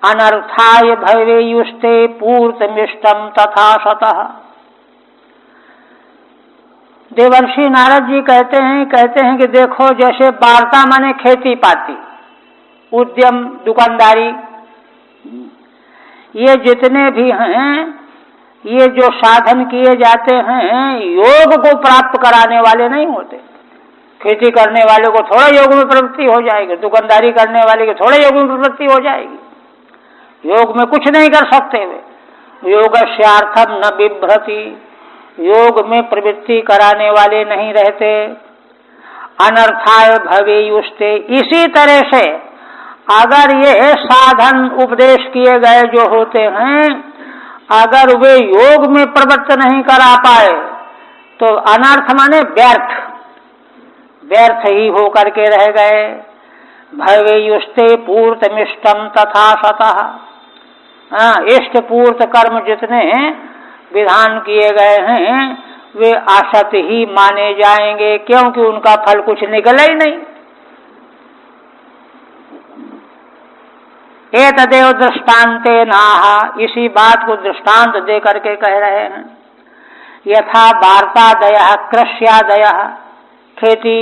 अनर्थाय भवेयुस्ते पूर्तमिष्टम तथा सतः। देवर्षि नारद जी कहते हैं कि देखो, जैसे वार्ता माने खेती पाती, उद्यम, दुकानदारी, ये जितने भी हैं, ये जो साधन किए जाते हैं योग को प्राप्त कराने वाले नहीं होते। खेती करने वाले को थोड़ा योग में प्रवृत्ति हो जाएगी, दुकानदारी करने वाले को थोड़ा योग में प्रवृत्ति हो जाएगी, योग में कुछ नहीं कर सकते वे। योगस्यार्थम न बिभ्रति, योग में प्रवृत्ति कराने वाले नहीं रहते। अनर्थाय भवेयुस्ते, इसी तरह से अगर ये साधन उपदेश किए गए जो होते हैं, अगर वे योग में प्रवृत्त नहीं करा पाए तो अनर्थ माने व्यर्थ, व्यर्थ ही होकर के रह गए। भवेयुस्ते पूर्तमिष्टम तथा सतः, इष्ट पूर्त कर्म जितने विधान किए गए हैं वे असत ही माने जाएंगे, क्योंकि उनका फल कुछ निकला ही नहीं। एतदेव दृष्टान्ते नाह, इसी बात को दृष्टांत दे करके कह रहे हैं। यथा वार्तादयः कृष्यादयः, खेती,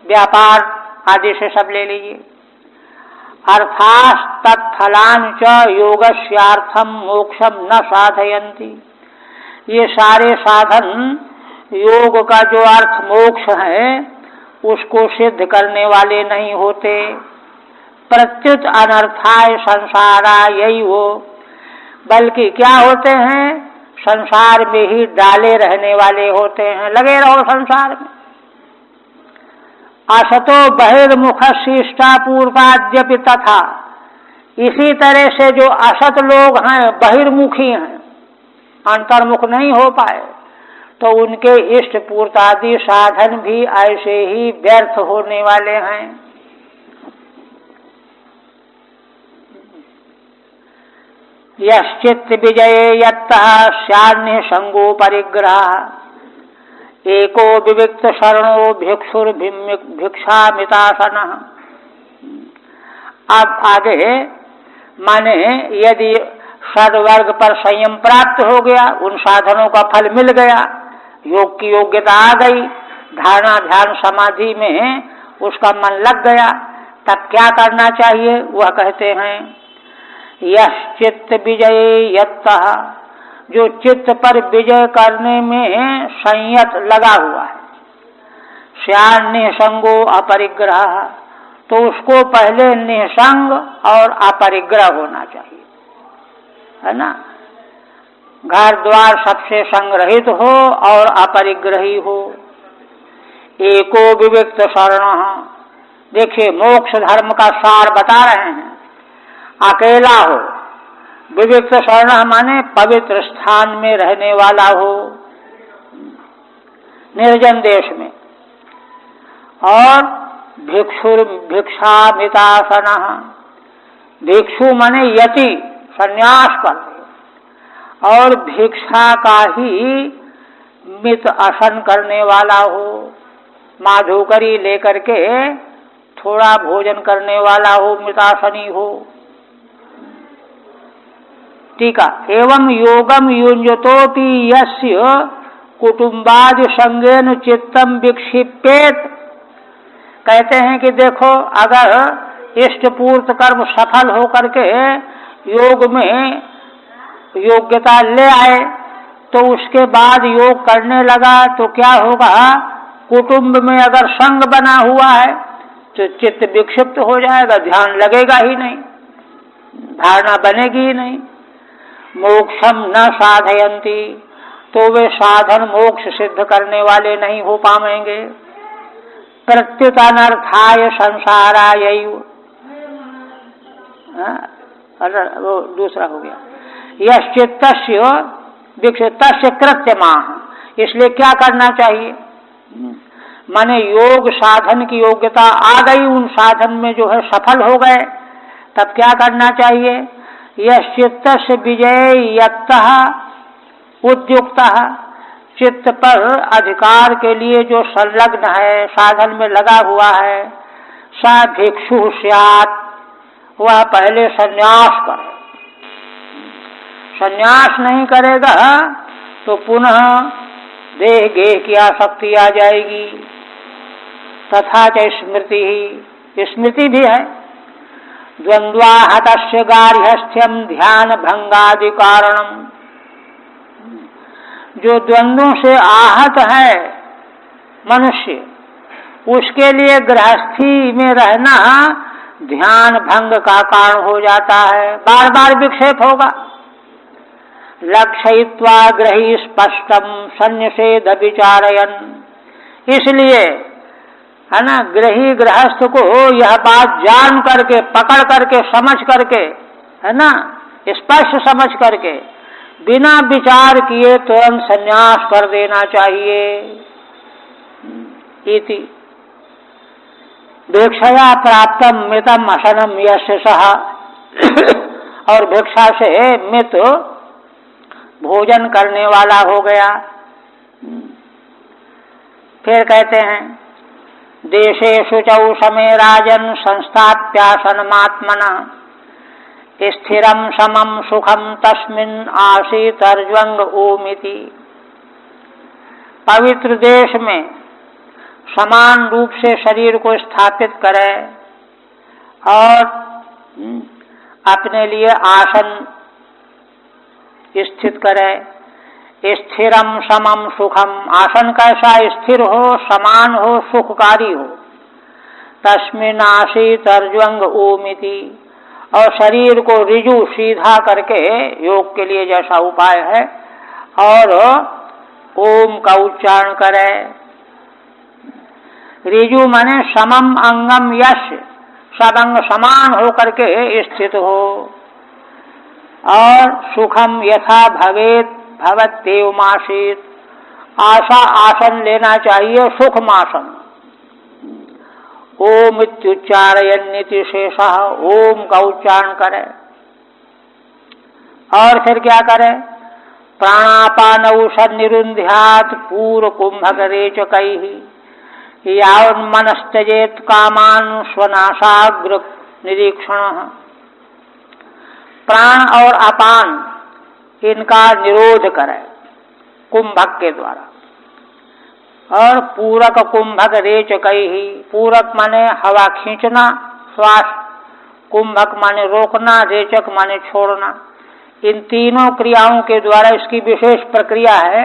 व्यापार आदि से सब ले लीजिए। अर्थात् तत्फलानि च योगस्यार्थम मोक्षम न साधयन्ति, ये सारे साधन योग का जो अर्थ मोक्ष है उसको सिद्ध करने वाले नहीं होते। प्रत्युत अनर्थाय संसारा, यही हो, बल्कि क्या होते हैं, संसार में ही डाले रहने वाले होते हैं, लगे रहो संसार में। असतो बहिर्मुख शिष्टापूर्वाद्यपि तथा, इसी तरह से जो असत लोग हैं, बहिर्मुखी हैं, अंतर्मुख नहीं हो पाए, तो उनके इष्ट पूर्तादि साधन भी ऐसे ही व्यर्थ होने वाले हैं। यश्चित्त विजये यत्तः स्यान्य संगो परिग्रह, एको विविक्त शरणो भिक्षुर भिक्षामितासनः। अब आगे माने यदि षड्वर्ग पर संयम प्राप्त हो गया, उन साधनों का फल मिल गया, योग की योग्यता आ गई, धारणा ध्यान समाधि में उसका मन लग गया, तब क्या करना चाहिए वह कहते हैं। यश्चित्त विजये यत्तः, जो चित्त पर विजय करने में संयत लगा हुआ है, स्यान् निसंगो अपरिग्रह, तो उसको पहले निसंग और अपरिग्रह होना चाहिए, है ना। घर द्वार सबसे संग्रहित हो और अपरिग्रही हो। एको विविक्त शरण, देखिए मोक्ष धर्म का सार बता रहे हैं। अकेला हो, विविक्त शरण माने पवित्र स्थान में रहने वाला हो, निर्जन देश में। और भिक्षुर भिक्षामितासनः, भिक्षु माने यति, संन्यास पर, और भिक्षा का ही मित आसन करने वाला हो, माधुकरी लेकर के थोड़ा भोजन करने वाला हो, मितासनी हो। टीका, एवं योगम युञ्जतोपि यस्य कुटुम्बादि संगेन चित्तम विक्षिपेत, कहते हैं कि देखो, अगर इष्ट पूर्त कर्म सफल होकर के योग में योग्यता ले आए तो उसके बाद योग करने लगा तो क्या होगा, कुटुंब में अगर संग बना हुआ है तो चित्त विक्षिप्त हो जाएगा, ध्यान लगेगा ही नहीं, धारणा बनेगी ही नहीं। मोक्षम न साधयन्ति, तो वे साधन मोक्ष सिद्ध करने वाले नहीं हो पाएंगे। प्रत्युत अनर्थाय संसाराय, वो दूसरा हो गया। यश्चित्तस्य विक्षिप्तस्य कृत्यमाह, इसलिए क्या करना चाहिए, माने योग साधन की योग्यता आ गई, उन साधन में जो है सफल हो गए, तब क्या करना चाहिए। यश्चित्तस्य विजय यत्तः उद्युक्तः, चित्त पर अधिकार के लिए जो संलग्न है, साधन में लगा हुआ है, सा भिक्षु स्यात्, वह पहले संन्यास करे। संन्यास नहीं करेगा तो पुनः देह गेह की आसक्ति आ जाएगी। तथा च स्मृति ही, स्मृति भी है, द्वंद्वाहतस्य गार्हस्थ्यम ध्यान भंगादि कारणम, जो द्वंद्वों से आहत है मनुष्य, उसके लिए गृहस्थी में रहना ध्यान भंग का कारण हो जाता है, बार बार विक्षेप होगा। लक्षयित्वा ग्रही स्पष्टम सन्निषेध विचारयन, इसलिए है ना, ग्रही गृहस्थ को यह बात जान करके, पकड़ करके, समझ करके, है ना, स्पष्ट समझ करके, बिना विचार किए तुरंत संन्यास कर देना चाहिए। इति भिक्षया प्राप्तम मृतम असनम यस्य सह, और भिक्षा से मृत भोजन करने वाला हो गया। फिर कहते हैं देशे शुचौ समे राजन संस्थाप्यासनमात्मना स्थिरम समम सुखम तस्मिन् आसीतर्ज्वंग ओमिति, पवित्र देश में समान रूप से शरीर को स्थापित करे और अपने लिए आसन स्थित करे। स्थिरम समम सुखम, आसन कैसा स्थिर हो, समान हो, सुखकारी हो। तस्मिन् आसीतर्ज्वंग ओमिति, और शरीर को ऋजु सीधा करके योग के लिए जैसा उपाय है, और ओम का उच्चारण करे। ऋजु माने समम अंगम यश, सब अंग समान हो करके स्थित हो। और सुखम यथा भवेत भवत्येवमासीत, आशा आसन लेना चाहिए सुखमासन। ओम इत्युच्चारयन्निति शेषः, ओम का उच्चारण करे। और फिर क्या करे, प्राणापानौ सन्निरुन्ध्यात् पूर्व कुंभक रेचकैः यावन्मनस्तजेत कामान स्वनासाग्र निरीक्षण। प्राण और अपान इनका निरोध करे कुंभक के द्वारा। और पूरक कुंभक रेचकैः, पूरक माने हवा खींचना श्वास, कुंभक माने रोकना, रेचक माने छोड़ना। इन तीनों क्रियाओं के द्वारा इसकी विशेष प्रक्रिया है।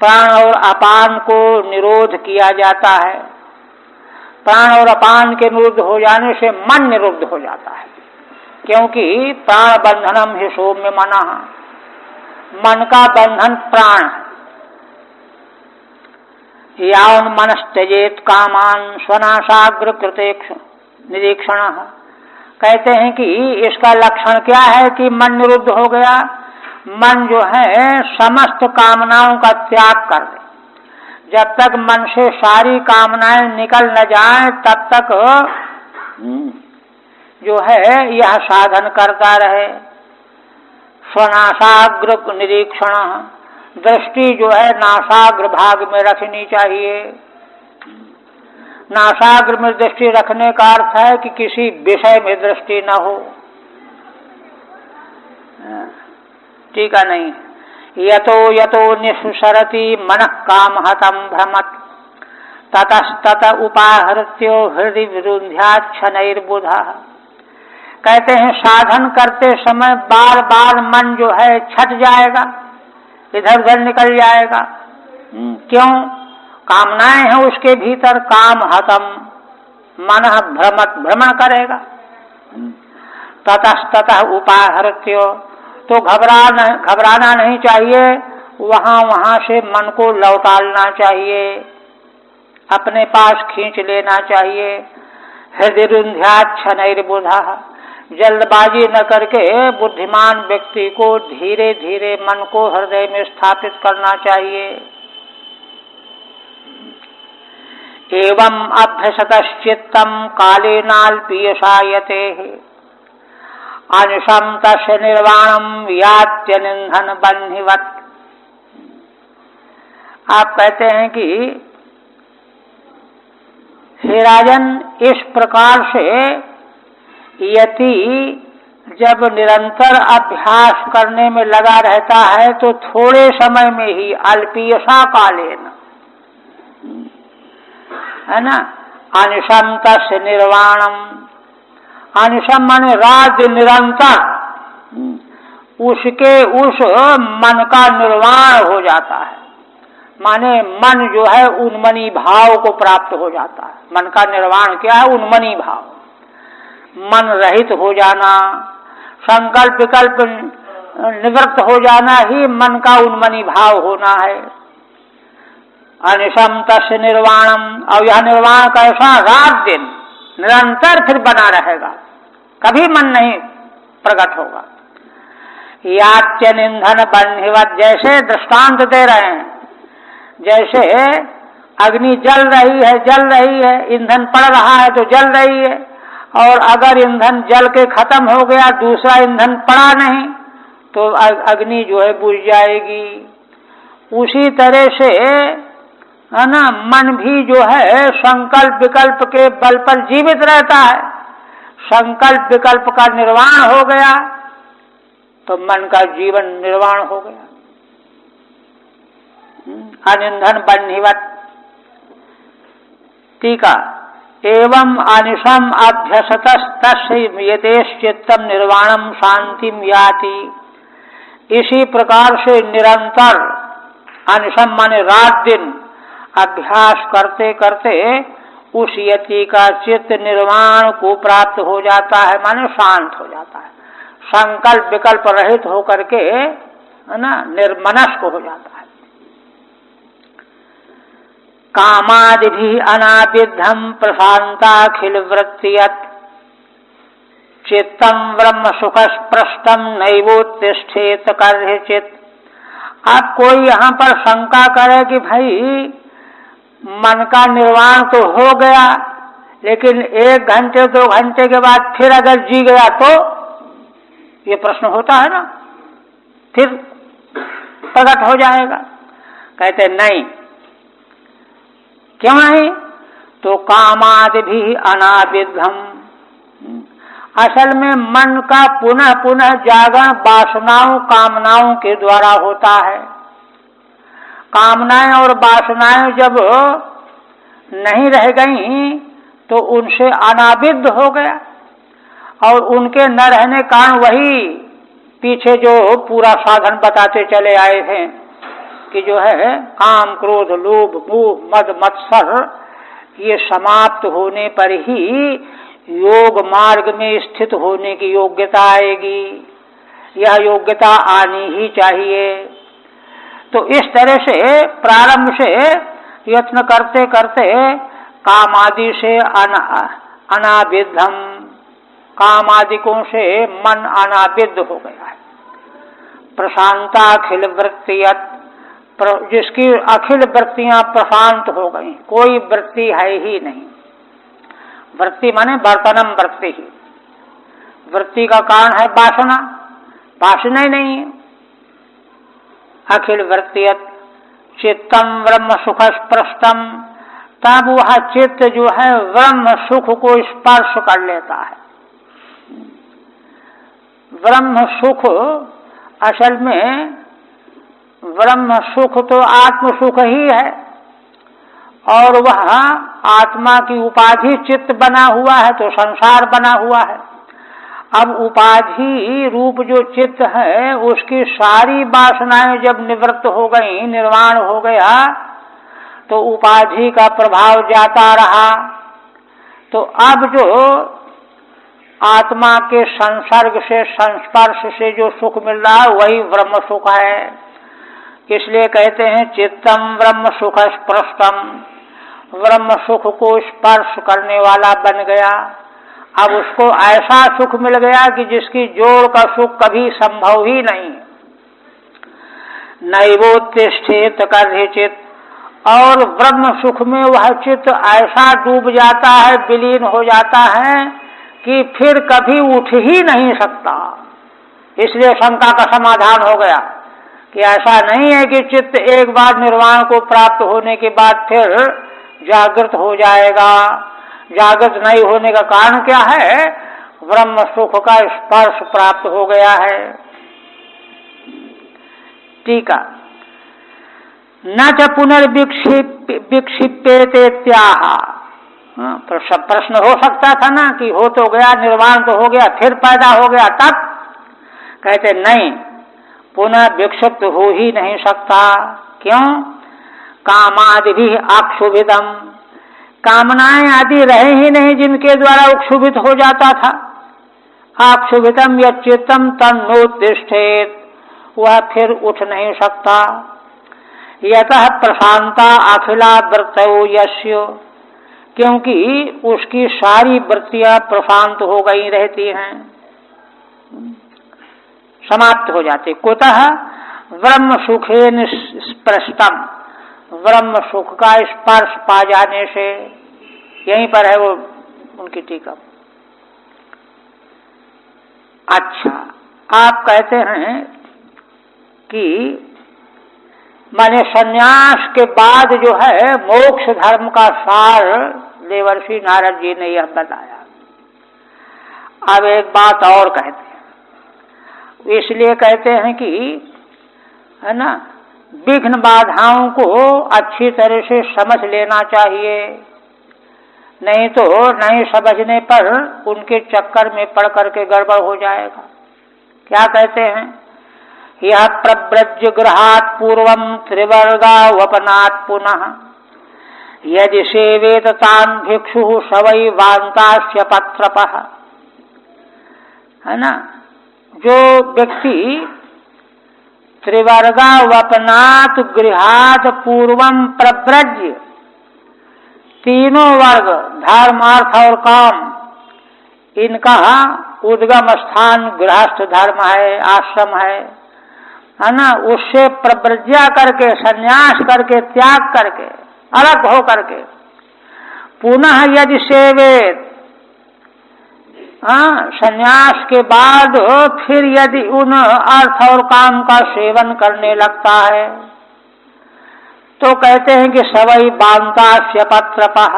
प्राण और अपान को निरोध किया जाता है। प्राण और अपान के निरुद्ध हो जाने से मन निरुद्ध हो जाता है, क्योंकि प्राण बंधनम हि सौम्य मनः, मन का बंधन प्राण है। यावन मनस्तजेत कामान स्वनासाग्र कृतेक्ष निरीक्षण, कहते हैं कि इसका लक्षण क्या है कि मन निरुद्ध हो गया। मन जो है समस्त कामनाओं का त्याग कर दे। जब तक मन से सारी कामनाएं निकल न जाए तब तक जो है यह साधन करता रहे। स्वनासाग्र निरीक्षण, दृष्टि जो है नासाग्र भाग में रखनी चाहिए। नासाग्र में दृष्टि रखने का अर्थ है कि किसी विषय में दृष्टि न हो। ठीक है, नहीं। यतो यतो निःसरति मनः कामहतं भ्रमत् ततस्तत उपाहृत्यो हृदि विरुन्ध्यात् क्षणैर्बुधः। कहते हैं साधन करते समय बार बार मन जो है छट जाएगा, इधर उधर निकल जाएगा। क्यों? कामनाएं हैं उसके भीतर, काम हतम, मन भ्रमत, भ्रमण करेगा। ततस्ततः उपाहृत्यो, तो घबराना नहीं चाहिए, वहां से मन को लौटालना चाहिए, अपने पास खींच लेना चाहिए। हृदयरुन्ध्यात् क्षणैर्बुधः, जल्दबाजी न करके बुद्धिमान व्यक्ति को धीरे धीरे मन को हृदय में स्थापित करना चाहिए। एवं अभ्यसतश्चित्तम कालेनाल्पीयसायते अनिशम तस्य निर्वाणम यात्यनिंधन बन्हिवत्। आप कहते हैं कि हे राजन, इस प्रकार से यति जब निरंतर अभ्यास करने में लगा रहता है तो थोड़े समय में ही अल्पीयसा कालेन, है ना, अनिशम तस्य निर्वाणम, अनिशम माने रात निरंतर उसके उस मन का निर्वाण हो जाता है। माने मन जो है उन्मनी भाव को प्राप्त हो जाता है। मन का निर्वाण क्या है? उन्मनी भाव, मन रहित हो जाना, संकल्प विकल्प निवृत्त हो जाना ही मन का उन्मनी भाव होना है। अनिशम तस्य निर्वाणम, और यह निर्वाण कैसा? रात दिन निरंतर फिर बना रहेगा, कभी मन नहीं प्रकट होगा। याच्य ईंधन बन्हिवत, जैसे दृष्टांत दे रहे हैं, जैसे अग्नि जल रही है, ईंधन पड़ रहा है तो जल रही है, और अगर ईंधन जल के खत्म हो गया, दूसरा ईंधन पड़ा नहीं, तो अग्नि जो है बुझ जाएगी। उसी तरह से है ना, मन भी जो है संकल्प विकल्प के बल पर जीवित रहता है। संकल्प विकल्प का निर्वाण हो गया तो मन का जीवन निर्वाण हो गया। अनिंधन बन्हिवत। टीका, एवं अनिशम अभ्यसतस्तस्येतेश्चित्तम निर्वाणम शांतिम याति। इसी प्रकार से निरंतर अनिशम माने रात दिन अभ्यास करते करते उस यति का चित्त निर्वाण को प्राप्त हो जाता है, माने शांत हो जाता है, संकल्प विकल्प रहित होकर के, है ना, निर्मनस्क हो जाता है। कामादिभिः अनाविद्धं प्रशांताखिल वृत्तियत् चित्तम ब्रह्म सुखस्पृष्टम नैवोत्तिष्ठेत कर्हिचित्। आप कोई यहाँ पर शंका करे कि भाई मन का निर्वाण तो हो गया, लेकिन 1 घंटे 2 घंटे के बाद फिर अगर जी गया तो, ये प्रश्न होता है ना, फिर प्रकट हो जाएगा। कहते नहीं, क्यों नहीं? तो कामादि भी अनाविद्धम, असल में मन का पुनः पुनः जागरण वासनाओं कामनाओं के द्वारा होता है। कामनाएं और वासनाएं जब नहीं रह गई तो उनसे अनाविद्ध हो गया, और उनके न रहने कारण वही पीछे जो पूरा साधन बताते चले आए थे कि जो है काम क्रोध लोभ मोह मद मत्सर, ये समाप्त होने पर ही योग मार्ग में स्थित होने की योग्यता आएगी। यह योग्यता आनी ही चाहिए। तो इस तरह से प्रारंभ से यत्न करते करते कामादि से अनाविद्धम, कामादिकों से मन अनाविद्ध हो गया है। प्रशांताखिल वृत्तियत्, जिसकी अखिल वृत्तियां प्रशांत हो गई, कोई वृत्ति है ही नहीं। वृत्ति माने वर्तनम वृत्ति ही, वृत्ति का कारण है वासना, वासना ही नहीं है। अखिल वृत्तियत् चित्तम ब्रह्म सुख स्पृष्टम, तब वह चित्त जो है ब्रह्म सुख को स्पर्श कर लेता है। ब्रह्म सुख, असल में ब्रह्म सुख तो आत्म सुख ही है, और वह आत्मा की उपाधि चित्त बना हुआ है तो संसार बना हुआ है। अब उपाधि रूप जो चित्त है उसकी सारी वासनाएं जब निवृत्त हो गई, निर्वाण हो गया, तो उपाधि का प्रभाव जाता रहा। तो अब जो आत्मा के संसर्ग से संस्पर्श से जो सुख मिल रहा है वही ब्रह्म सुख है। इसलिए कहते हैं चित्तम ब्रह्म सुख स्पृष्टम, ब्रह्म सुख को स्पर्श करने वाला बन गया। अब उसको ऐसा सुख मिल गया कि जिसकी जोड़ का सुख कभी संभव ही नहीं। नैवोत्तिष्ठेत कर्हिचित्, और ब्रह्म सुख में वह चित्त ऐसा डूब जाता है, विलीन हो जाता है कि फिर कभी उठ ही नहीं सकता। इसलिए शंका का समाधान हो गया कि ऐसा नहीं है कि चित्त एक बार निर्वाण को प्राप्त होने के बाद फिर जागृत हो जाएगा। जागृत नहीं होने का कारण क्या है? ब्रह्म सुख का स्पर्श प्राप्त हो गया है। ठीक है। न च पुनर्विक्षिप्यते त्याह। प्रश्न हो सकता था ना कि हो तो गया, निर्वाण तो हो गया, फिर पैदा हो गया, तब कहते नहीं, पुनः विक्षिप्त हो ही नहीं सकता। क्यों? कामादि भी अक्षुभितम, कामनाएं आदि रहे ही नहीं जिनके द्वारा क्षुभित हो जाता था। अक्षुभितम यच्चित्तम तन्नोत्तिष्ठेत, वह फिर उठ नहीं सकता। यतः प्रशांता अखिला वृत्तौ यस्य, क्योंकि उसकी सारी वृत्तियां प्रशांत हो गई रहती हैं, समाप्त हो जाती। कुतः ब्रह्म सुखेन स्पृष्टम, ब्रह्म सुख का स्पर्श पा जाने से। यहीं पर है वो उनकी टीका। अच्छा, आप कहते हैं कि माने सन्यास के बाद जो है मोक्ष धर्म का सार देवर्षि नारद जी ने यह बताया। अब एक बात और कहते हैं, इसलिए कहते हैं कि है ना, विघ्न बाधाओं को अच्छी तरह से समझ लेना चाहिए, नहीं तो नहीं समझने पर उनके चक्कर में पड़ करके गड़बड़ हो जाएगा। क्या कहते हैं? यह प्रव्रज्य गृहात् पूर्वम त्रिवर्गा वपनात् पुनः यदि सेवेत तान् भिक्षु सवै वान्तास्य पत्रपः। है ना, जो व्यक्ति त्रिवर्गा वपनात् गृहात् पूर्वम प्रव्रज्य, तीनों वर्ग धर्म अर्थ और काम, इनका उद्गम स्थान गृहस्थ धर्म है, आश्रम है ना, उससे प्रव्रज्या करके, संन्यास करके, त्याग करके, अलग हो करके पुनः यदि सेवेत, संन्यास के बाद फिर यदि उन अर्थ और काम का सेवन करने लगता है तो कहते हैं कि सवै बांतास्य पत्रपः,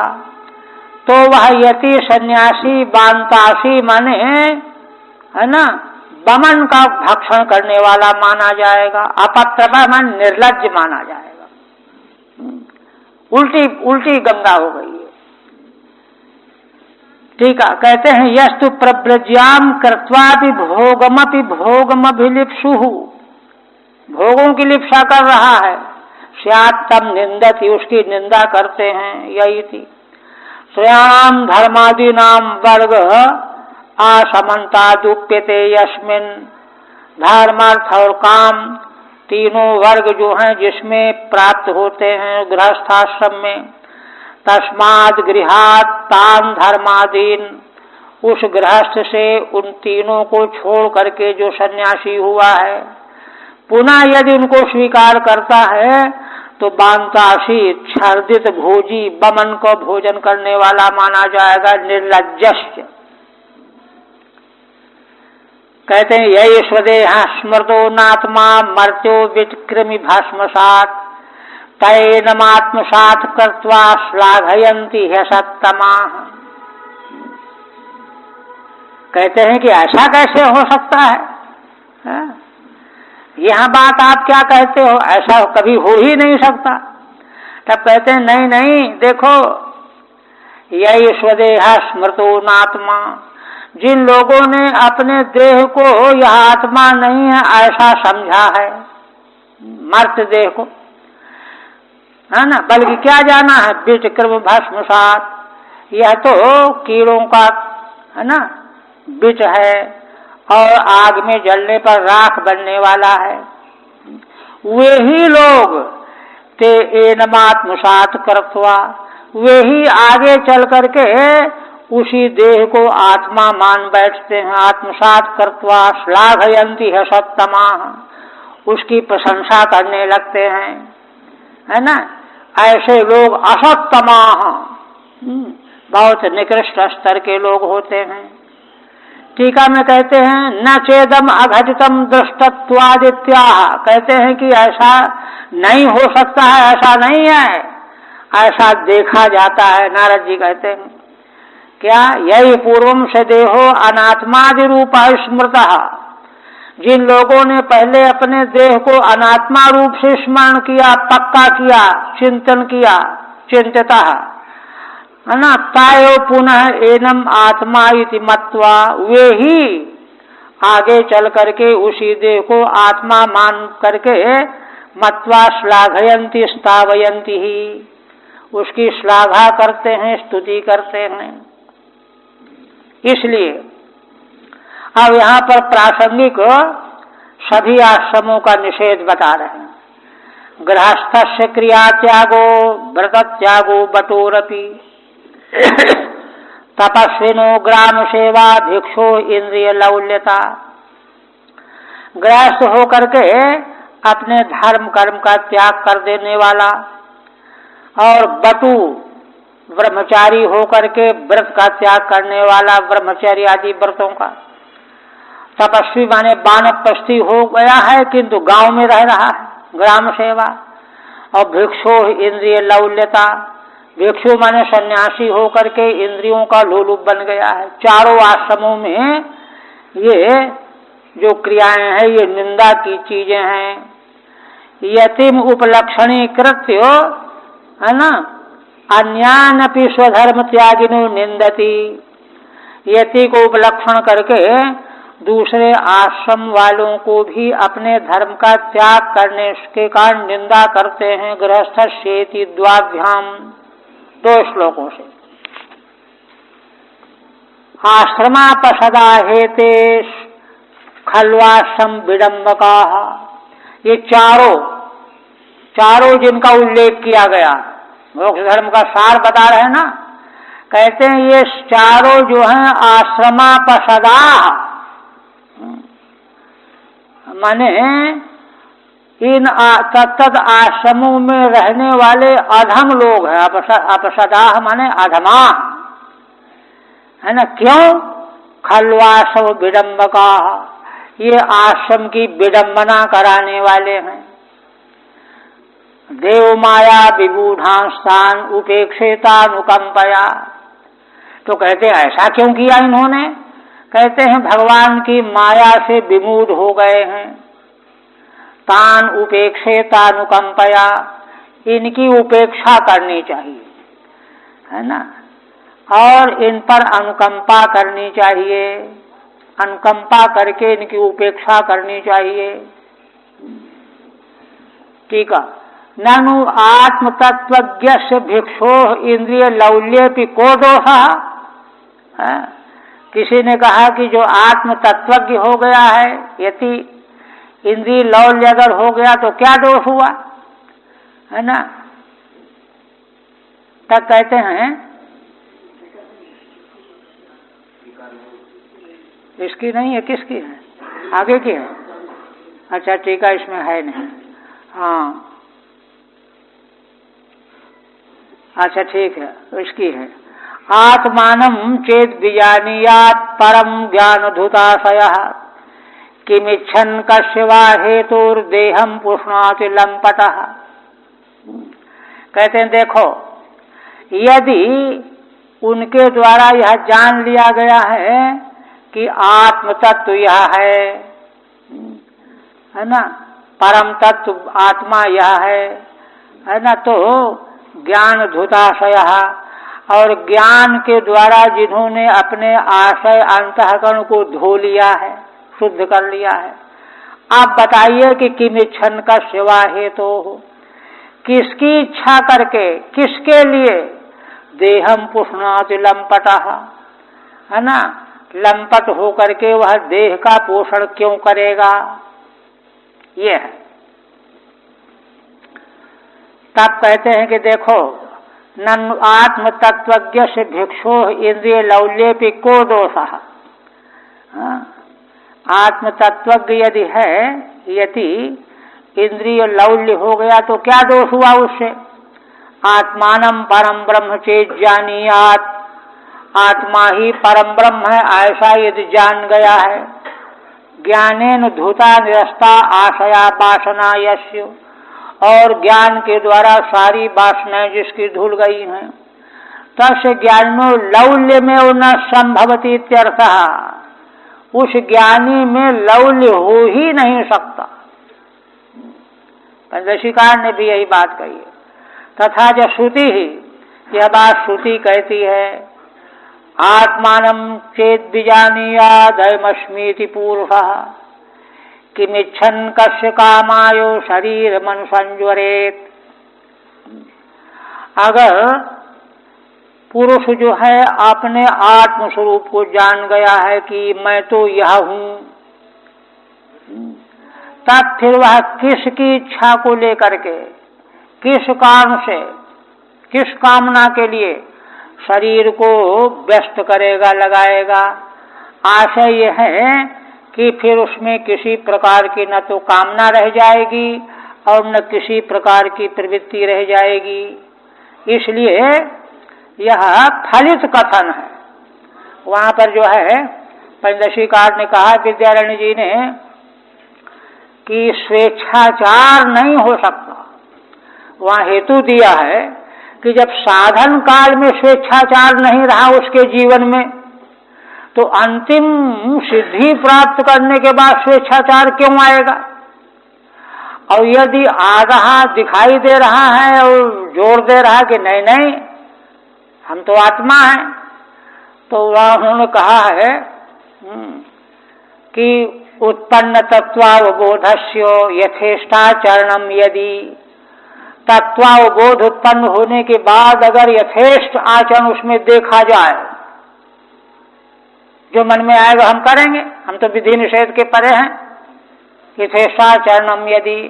तो वह यति सन्यासी बांतासी माने है ना बमन का भक्षण करने वाला माना जाएगा। अपत्रपः मन निर्लज्ज माना जाएगा। उल्टी उल्टी गंगा हो गई है। ठीक है, कहते हैं यस्तु प्रव्रज्याम कृत्वापि भोगमपि भोगमभिलिप्सुः, भोगों की लिप्सा कर रहा है, स्यात् तम निंदति, उसकी निंदा करते हैं। यही थी श्रेयाम धर्मादि नाम वर्ग असमन्तादुप्यते यस्मिन्, धर्मार्थ और काम तीनों वर्ग जो हैं जिसमें प्राप्त होते हैं गृहस्थाश्रम में, तस्माद् गृहात् तान् धर्मादीन, उस गृहस्थ से उन तीनों को छोड़ करके जो सन्यासी हुआ है पुनः यदि उनको स्वीकार करता है तो बांतासी छर्दित भोजी बमन को भोजन करने वाला माना जाएगा, निर्लज्जस्य। कहते हैं यही स्वदेह स्मृतो नात्मा मर्त्यो विक्रमी भस्मसात् तैनमात्मसात् कृत्वा श्लाघयन्ति ह्यसत्तमाः। कहते हैं कि ऐसा कैसे हो सकता है? यह बात आप क्या कहते हो, ऐसा कभी हो ही नहीं सकता। तब कहते हैं नहीं नहीं, देखो यही स्वदेह स्मृतो नात्मा, जिन लोगों ने अपने देह को यह आत्मा नहीं है ऐसा समझा है, मर्त देह को, है ना, बल्कि क्या जाना है विक्रम भस्मसात्, यह तो कीड़ों का है ना बिच है और आग में जलने पर राख बनने वाला है। वे ही लोग ते एनमात्मसात् कृत्वा, वे ही आगे चल करके उसी देह को आत्मा मान बैठते हैं। आत्मसात् कृत्वा श्लाघयन्ति ह्यसत्तमाः, उसकी प्रशंसा करने लगते हैं, है ना। ऐसे लोग असत्तमाः, बहुत निकृष्ट स्तर के लोग होते हैं। टीका में कहते हैं न चेदम अघटितम दृष्टत्वादित्या, कहते हैं कि ऐसा नहीं हो सकता है, ऐसा नहीं है, ऐसा देखा जाता है। नारद जी कहते हैं क्या, यही पूर्वम से देहो अनात्मादि रूप स्मृत, जिन लोगों ने पहले अपने देह को अनात्मा रूप से स्मरण किया, पक्का किया, चिंतन किया, चिंतता है ना, तायो पुनः एनम आत्मा इति मत्वा, वे ही आगे चल करके उसी देह को आत्मा मान करके मत्वा श्लाघयंती स्थावयंती ही, उसकी श्लाघा करते हैं, स्तुति करते हैं। इसलिए अब यहाँ पर प्रासंगिक सभी आश्रमों का निषेध बता रहे हैं। गृहस्थस्य क्रिया त्यागो व्रत त्यागो बटोरपि, तपस्विनो ग्राम सेवा भिक्षु इंद्रिय लौल्यता। गृहस्थ होकर के अपने धर्म कर्म का त्याग कर देने वाला, और बटु ब्रह्मचारी होकर के व्रत का त्याग करने वाला, ब्रह्मचर्य आदि व्रतों का। तपस्वी माने वानप्रस्थी हो गया है किंतु गांव में रह रहा है, ग्राम सेवा। और भिक्षु इंद्रिय लौल्यता, भिक्षु माने सन्यासी होकर के इंद्रियों का लोलुप बन गया है। चारों आश्रमों में ये जो क्रियाएं हैं ये निंदा की चीजें हैं। यतिम उपलक्षणी कृत्य, है ना, अन्यानपि स्वधर्म त्यागिनो निंदती, यति को उपलक्षण करके दूसरे आश्रम वालों को भी अपने धर्म का त्याग करने के कारण निंदा करते हैं। गृहस्थस्येति द्वाभ्याम, 2 श्लोकों से। आश्रमापसदा हेते खल्वाश्रम विडम्बका, ये चारों जिनका उल्लेख किया गया, मोक्ष धर्म का सार बता रहे हैं ना, कहते हैं ये चारों जो हैं आश्रमापसदा, माने इन तत्त आश्रमों में रहने वाले अधम लोग हैं। अपसदाह माने अधमा, है ना। क्यों? खल्वासव विडम्बका, ये आश्रम की विडंबना कराने वाले हैं। देव माया विबूढ़ांस्तान उपेक्षितानुकंपया, तो कहते हैं ऐसा क्यों किया इन्होंने? कहते हैं भगवान की माया से विमूढ़ हो गए हैं। तान उपेक्षितानुकंपया, इनकी उपेक्षा करनी चाहिए, है ना, और इन पर अनुकंपा करनी चाहिए, अनुकंपा करके इनकी उपेक्षा करनी चाहिए। ठीक है। ननु आत्म तत्वज्ञ भिक्षो इंद्रिय लौल्येपि को दोषः, किसी ने कहा कि जो आत्म तत्वज्ञ हो गया है, यदि इंद्रिय लौल्य अगर हो गया तो क्या दोष हुआ, है ना। तब कहते हैं इसकी नहीं है, किसकी है? आगे की है। अच्छा टीका इसमें है नहीं। हाँ अच्छा ठीक है, इसकी है। आत्मानं चेत विजानीयात् परम ज्ञान धुताशयः, किमिच्छन् कस्य वा हेतुर्देहं पुष्णाति लंपटः। कहते हैं देखो, यदि उनके द्वारा यह जान लिया गया है कि आत्म तत्व यह है ना, परम तत्व आत्मा यह है ना, तो ज्ञान धुताशयः, और ज्ञान के द्वारा जिन्होंने अपने आशय अंतःकरण को धो लिया है, शुद्ध कर लिया है। आप बताइए कि किमिच्छन् का सेवा हेतु हो, किसकी इच्छा करके, किसके लिए? देहम पुष्णाति लंपटः, है ना, लंपट हो करके वह देह का पोषण क्यों करेगा? ये है। तब कहते हैं कि देखो, ननु आत्म तत्वज्ञ से भिक्षु इंद्रिय लौल्येपि को दोषः। आत्म तत्वज्ञ यदि है, यदि इंद्रिय लौल्य हो गया तो क्या दोष हुआ उससे? आत्मानं परम ब्रह्म चेत् जानीयात्, आत्मा ही परम ब्रह्म है ऐसा यदि जान गया है, ज्ञानेन धूता निरस्ता आशया वासना यस्य, और ज्ञान के द्वारा सारी वासनाएं जिसकी धुल गई हैं, तस्य ज्ञानो लौल्य में न संभवती इत्यर्थः, उस ज्ञानी में लौल्य हो ही नहीं सकता। पंचदशीकार ने भी यही बात कही है। तथा च श्रुति ही, यह बात श्रुति कहती है, आत्मानं चेद बीजानीयादयमस्मीति पुरुषः किमिच्छन् कस्य कामायो शरीर मनुसंज्वरेत। अगर पुरुष जो है अपने आत्म स्वरूप को जान गया है कि मैं तो यह हूं, तब फिर वह किसकी इच्छा को लेकर के, किस कारण से, किस कामना के लिए शरीर को व्यस्त करेगा, लगाएगा। आशय यह है कि फिर उसमें किसी प्रकार की न तो कामना रह जाएगी और न किसी प्रकार की प्रवृत्ति रह जाएगी। इसलिए यह फलित कथन है। वहां पर जो है पंचदशीकार ने कहा, विद्यारण्य जी ने, कि स्वेच्छाचार नहीं हो सकता। वहां हेतु दिया है कि जब साधन काल में स्वेच्छाचार नहीं रहा उसके जीवन में, तो अंतिम सिद्धि प्राप्त करने के बाद स्वेच्छाचार क्यों आएगा। और यदि आधा दिखाई दे रहा है और जोर दे रहा है कि नहीं नहीं हम तो आत्मा हैं, तो वह उन्होंने कहा है कि उत्पन्न तत्वावबोधस्य यथेष्टाचरणम, यदि तत्वावबोध उत्पन्न होने के बाद अगर यथेष्ट आचरण उसमें देखा जाए, जो मन में आएगा हम करेंगे, हम तो विधि निषेध के परे हैं। यथेष्टाचरणम यदि,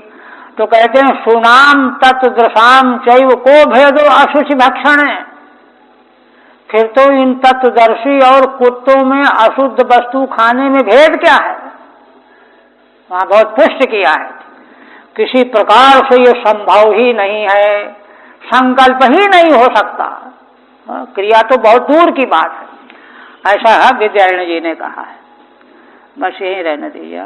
तो कहते हैं सुनाम तत्दृशाम चैव को भेदो अशुचि भक्षण। फिर तो इन तत्वदर्शी और कुत्तों में अशुद्ध वस्तु खाने में भेद क्या है। वहां बहुत पुष्ट किया है, किसी प्रकार से ये संभव ही नहीं है, संकल्प ही नहीं हो सकता, क्रिया तो बहुत दूर की बात है, ऐसा विद्यारण्य जी ने कहा है। बस यही रहने दीजिए।